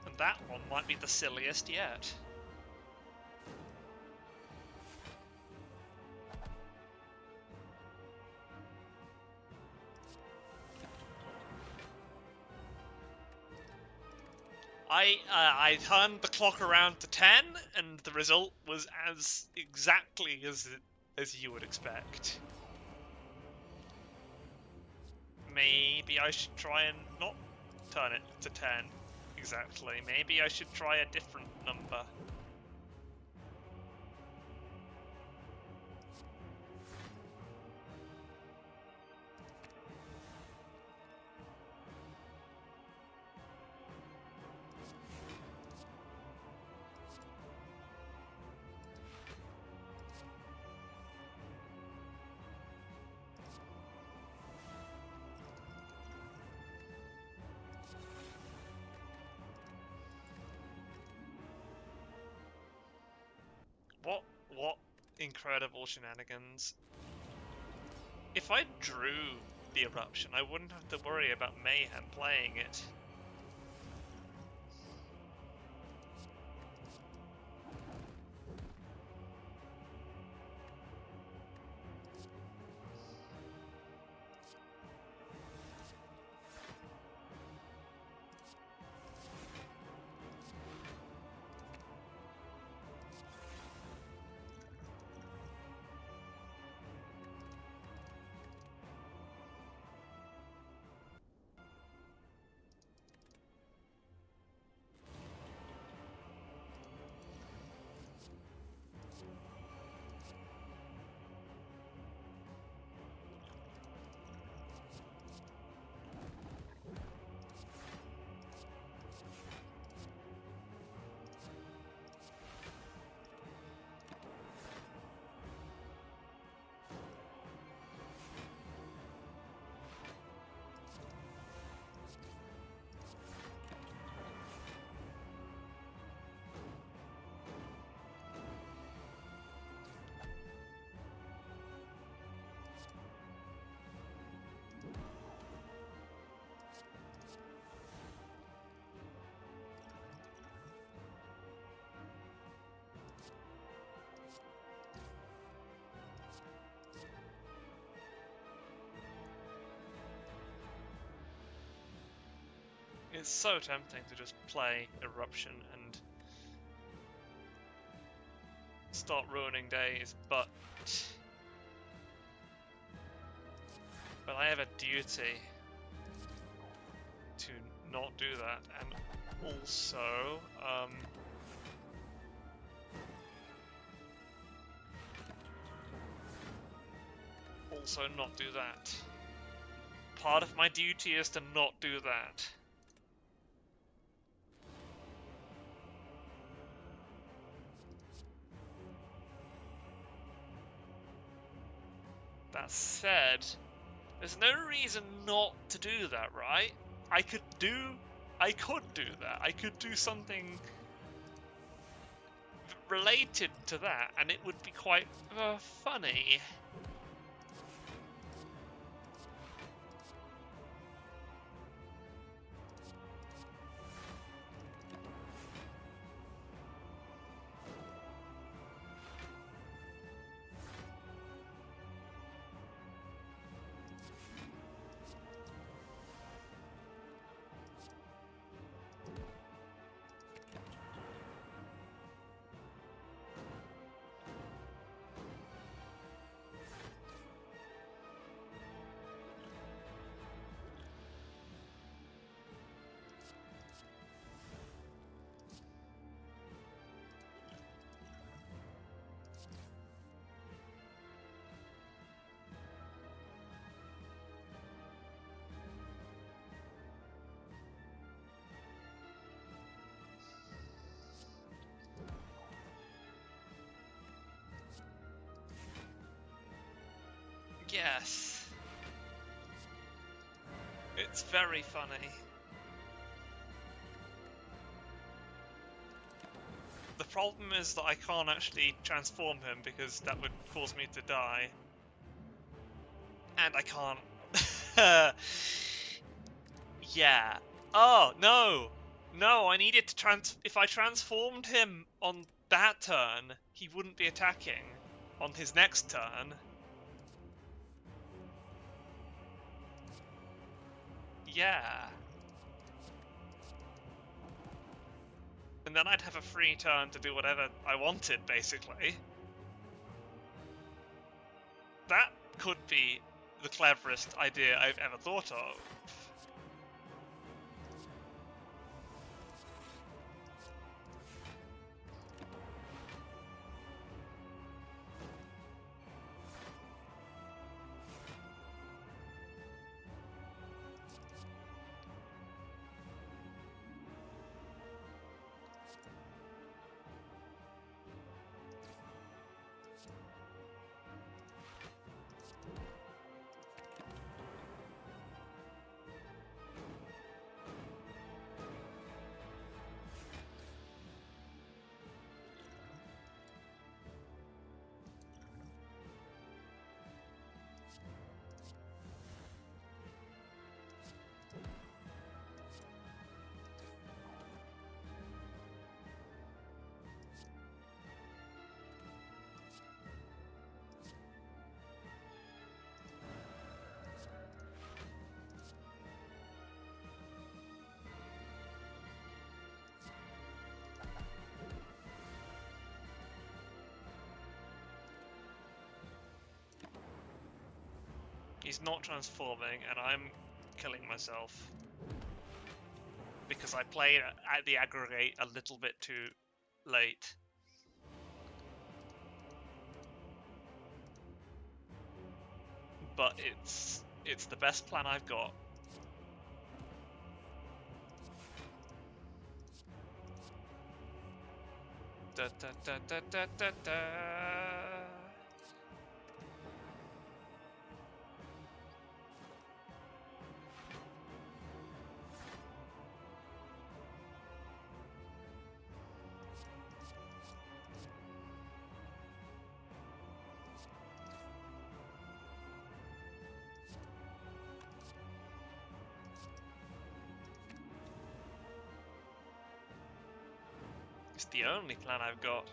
And that one might be the silliest yet. I turned the clock around to 10, and the result was as exactly as you would expect. Maybe I should try and not turn it to 10 exactly. Maybe I should try a different number. What incredible shenanigans. If I drew the Eruption, I wouldn't have to worry about Mayhem playing it. It's so tempting to just play Eruption and start ruining days, but I have a duty to not do that, and also not do that. Part of my duty is to not do that. That said, there's no reason not to do that, right? I could do that. I could do something related to that, and it would be quite funny. Yes. It's very funny. The problem is that I can't actually transform him because that would cause me to die. And I can't. Yeah. Oh, no! No, I needed to if I transformed him on that turn, he wouldn't be attacking on his next turn. Yeah. And then I'd have a free turn to do whatever I wanted, basically. That could be the cleverest idea I've ever thought of. He's not transforming, and I'm killing myself. Because I played at the aggregate a little bit too late. But it's the best plan I've got. Da da da da da da da. It's the only plan I've got.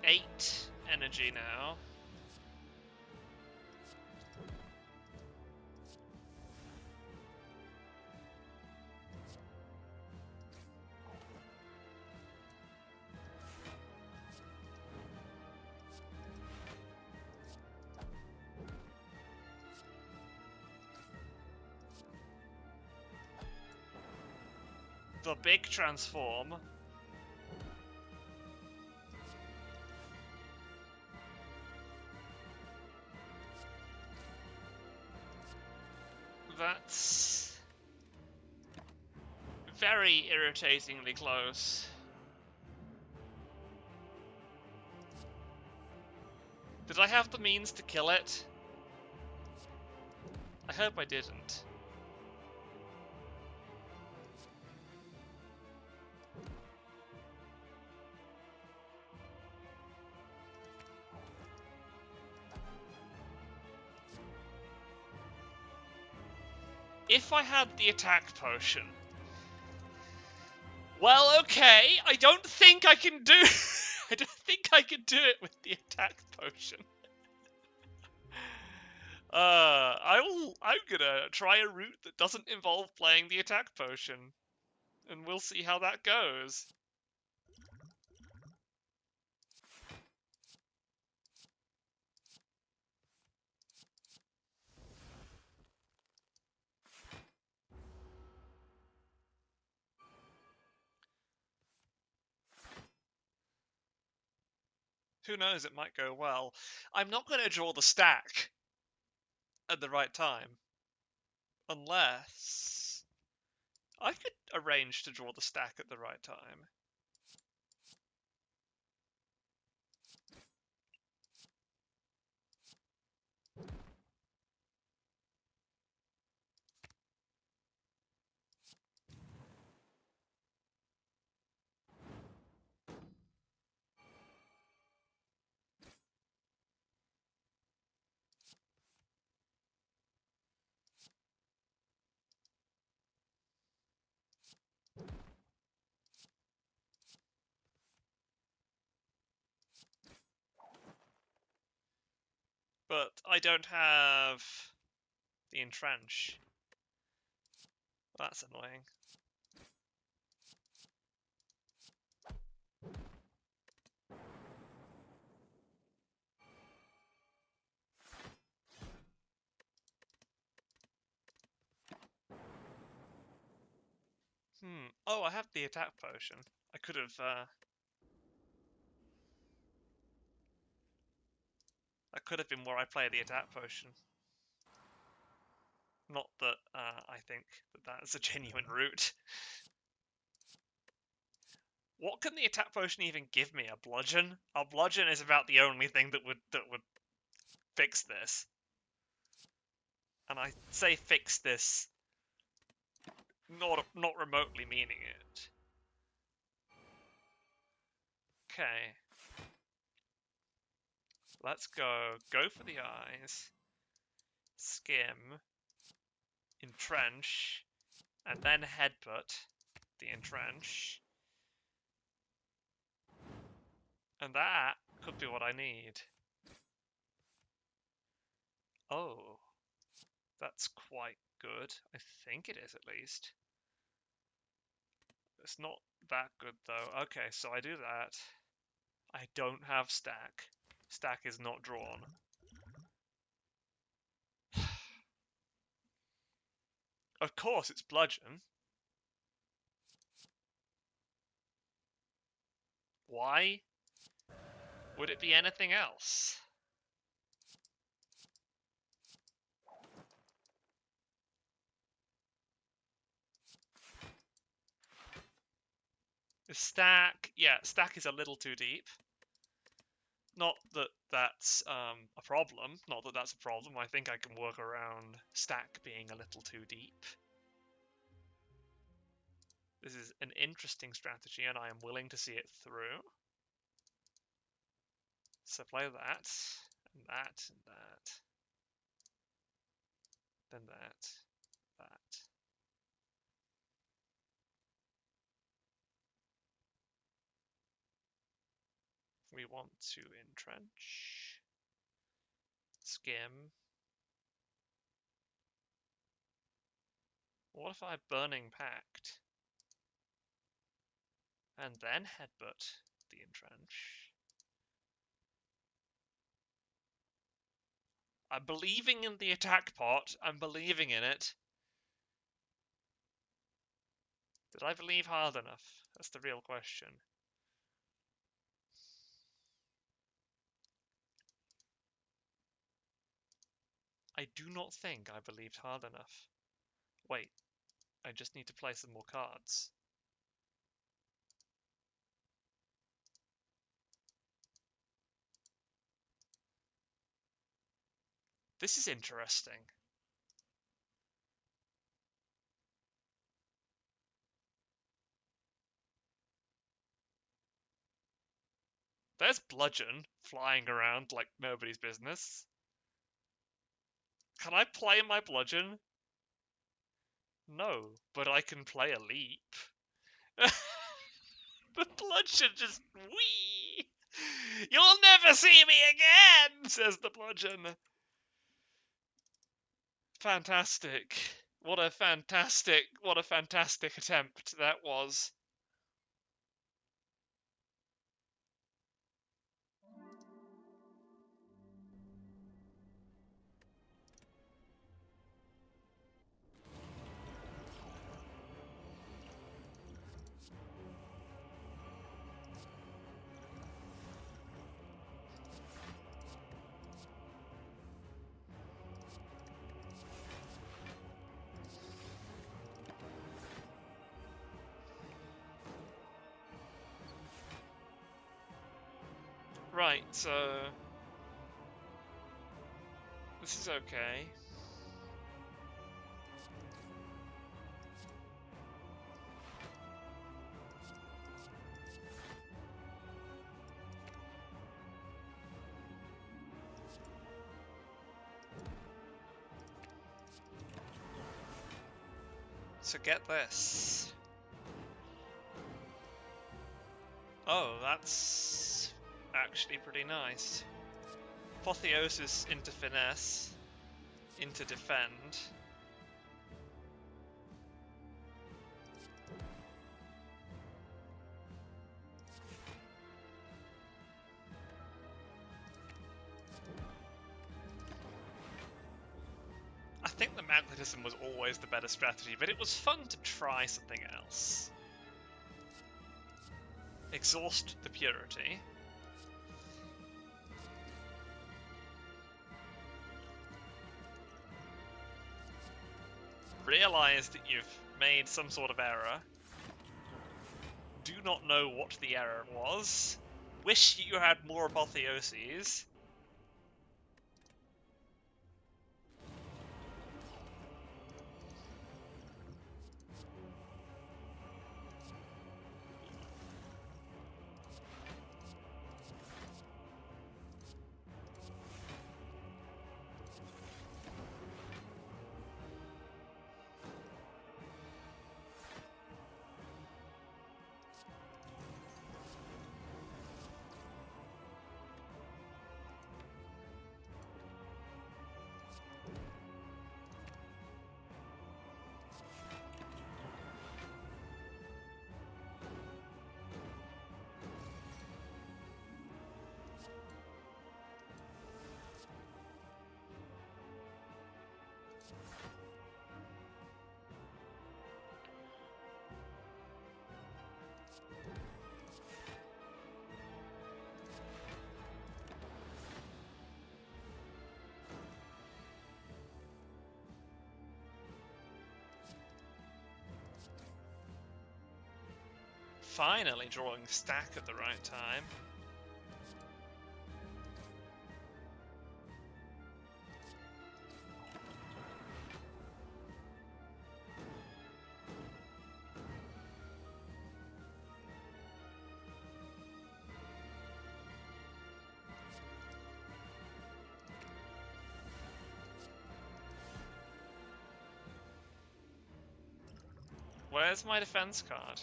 Eight. get energy now. The big transform. That's very irritatingly close. Did I have the means to kill it? I hope I didn't. If I had the attack potion... Well, okay, I don't think I can do... I don't think I can do it with the attack potion. I'm gonna try a route that doesn't involve playing the attack potion. And we'll see how that goes. Who knows, it might go well. I'm not going to draw the stack at the right time. Unless... I could arrange to draw the stack at the right time. But I don't have the entrench. That's annoying. Oh, I have the attack potion. I could have, that could have been where I play the attack potion. Not that, I think that that's a genuine route. What can the attack potion even give me? A bludgeon? A bludgeon is about the only thing that would fix this. And I say fix this, not remotely meaning it. Okay. Let's go for the eyes, skim, entrench, and then headbutt the entrench. And that could be what I need. Oh, that's quite good. I think it is, at least. It's not that good, though. Okay, so I do that. I don't have stack. Stack is not drawn. Of course, it's bludgeon. Why would it be anything else? Stack, yeah, stack is a little too deep. Not that that's a problem. Not that that's a problem. I think I can work around stack being a little too deep. This is an interesting strategy, and I am willing to see it through. So play that, and that, and that. Then that, that. We want to entrench. Skim. What if I Burning Pact? And then headbutt the entrench. I'm believing in the attack pot. I'm believing in it. Did I believe hard enough? That's the real question. I do not think I believed hard enough. Wait, I just need to play some more cards. This is interesting. There's Bludgeon flying around like nobody's business. Can I play my Bludgeon? No, but I can play a Leap. The Bludgeon just wee. You'll never see me again, says the Bludgeon. Fantastic. What a fantastic attempt that was. Right, so this is okay. So get this. Oh, that's actually pretty nice. Apotheosis into finesse, into defend. I think the magnetism was always the better strategy, but it was fun to try something else. Exhaust the purity. Realize that you've made some sort of error. Do not know what the error was. Wish you had more apotheoses. Finally drawing stack at the right time. Where's my defense card?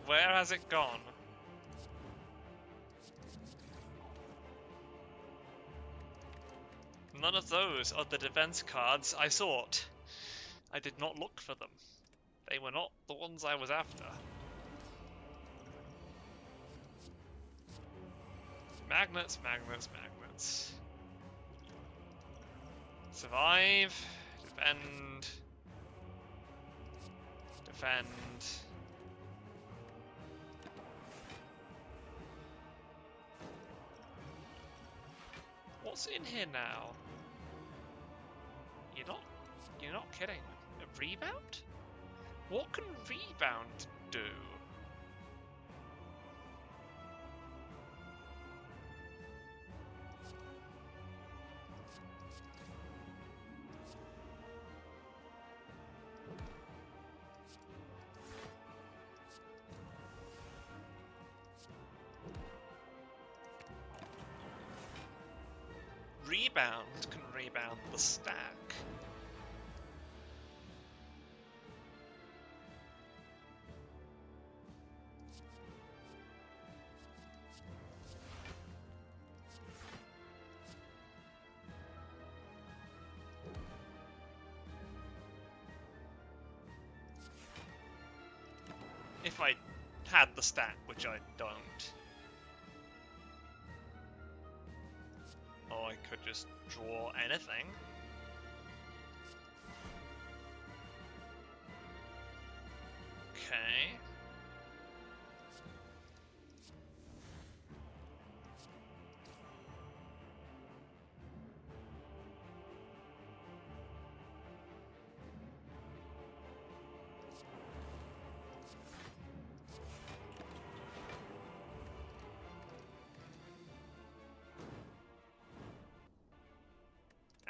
Where has it gone? None of those are the defense cards I sought. I did not look for them. They were not the ones I was after. Magnets, magnets, magnets. Survive. Defend. Defend. What's in here now? You're not kidding. A rebound? What can rebound do? Rebound can rebound the stack. If I had the stack, which I don't. Or I could just draw anything. Okay.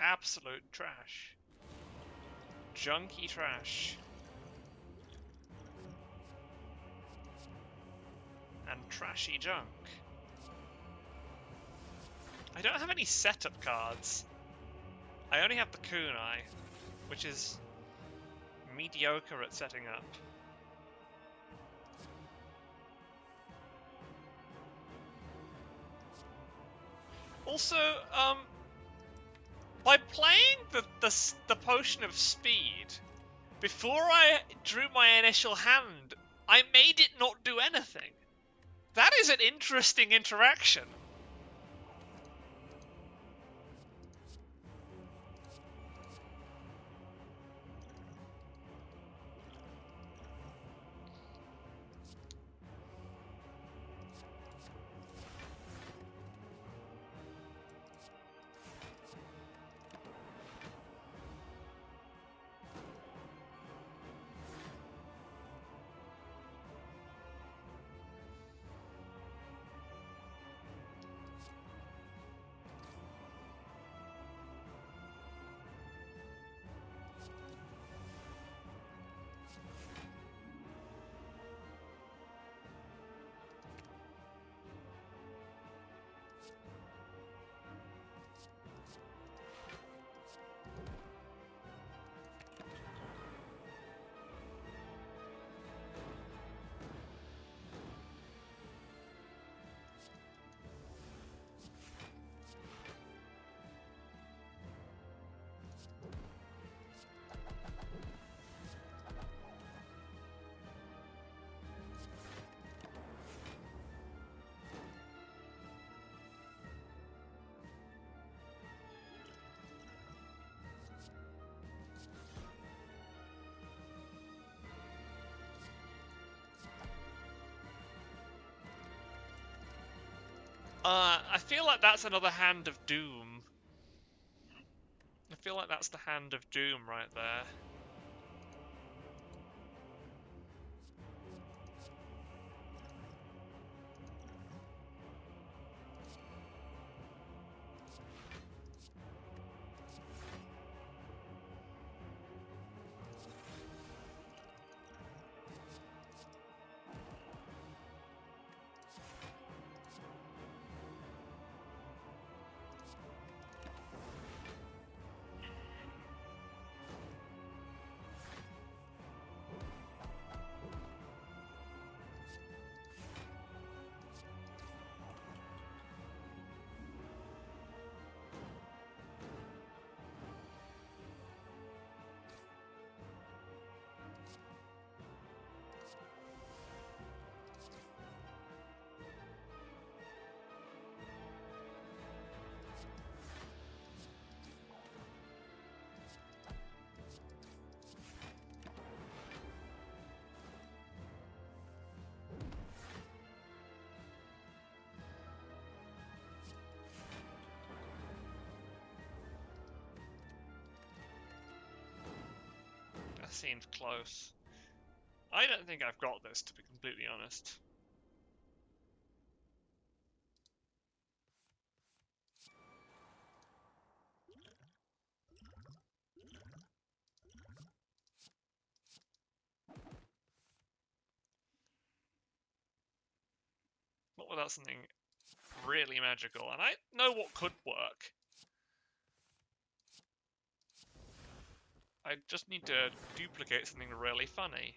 Absolute trash. Junky trash. And trashy junk. I don't have any setup cards. I only have the kunai, which is mediocre at setting up. Also, by playing the potion of speed, before I drew my initial hand, I made it not do anything. That is an interesting interaction. I feel like that's another Hand of Doom. I feel like that's the Hand of Doom right there. seemed close. I don't think I've got this, to be completely honest. Not without something really magical, and I know what could work. I just need to duplicate something really funny.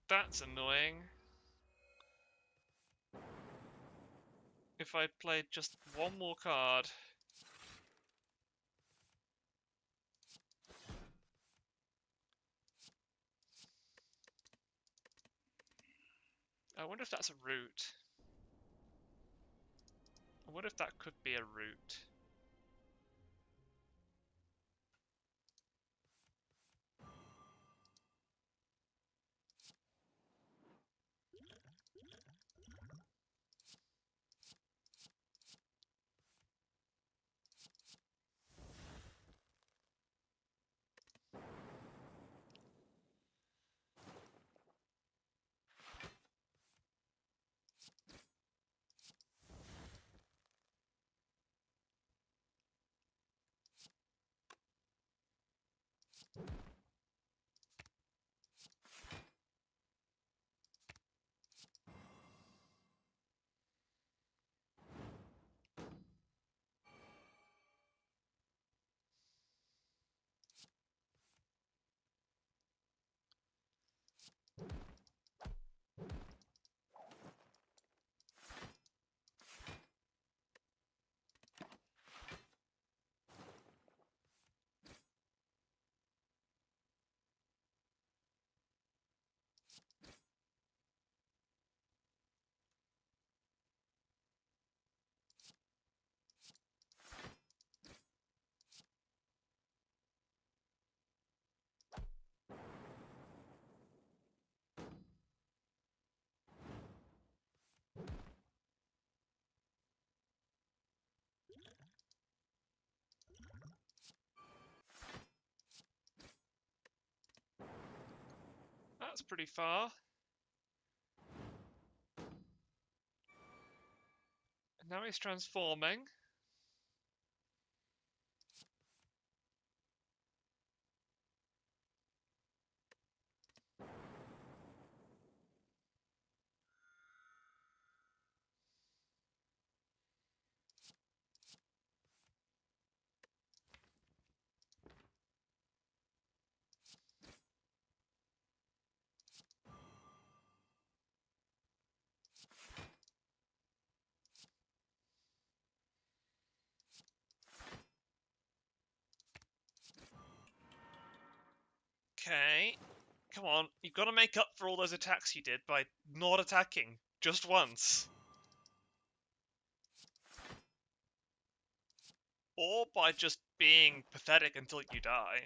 That's annoying. If I played just one more card. I wonder if that's a route. I wonder if that could be a route. That's pretty far. And now he's transforming. Okay. Come on, you've got to make up for all those attacks you did by not attacking just once. Or by just being pathetic until you die.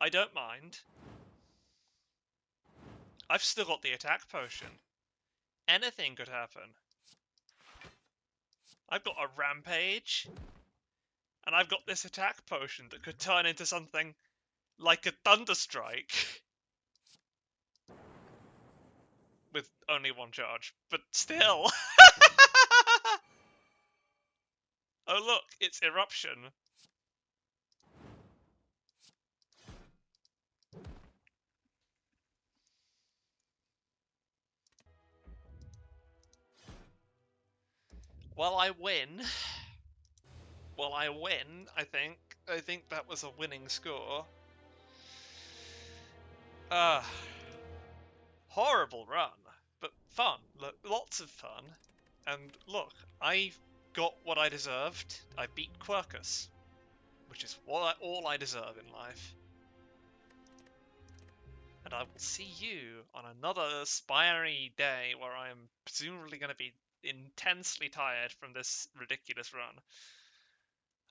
I don't mind. I've still got the attack potion. Anything could happen. I've got a rampage. And I've got this attack potion that could turn into something like a thunderstrike. With only one charge. But still. Oh look, it's eruption. Well, I win. I think. I think that was a winning score. Horrible run, but fun. Look, lots of fun. And look, I got what I deserved. I beat Quirkus, which is all I deserve in life. And I will see you on another Spire day where I am presumably going to be intensely tired from this ridiculous run.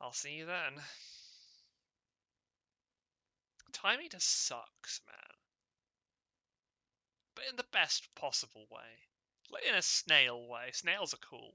I'll see you then. Time Eater sucks, man. But in the best possible way. Like in a snail way. Snails are cool.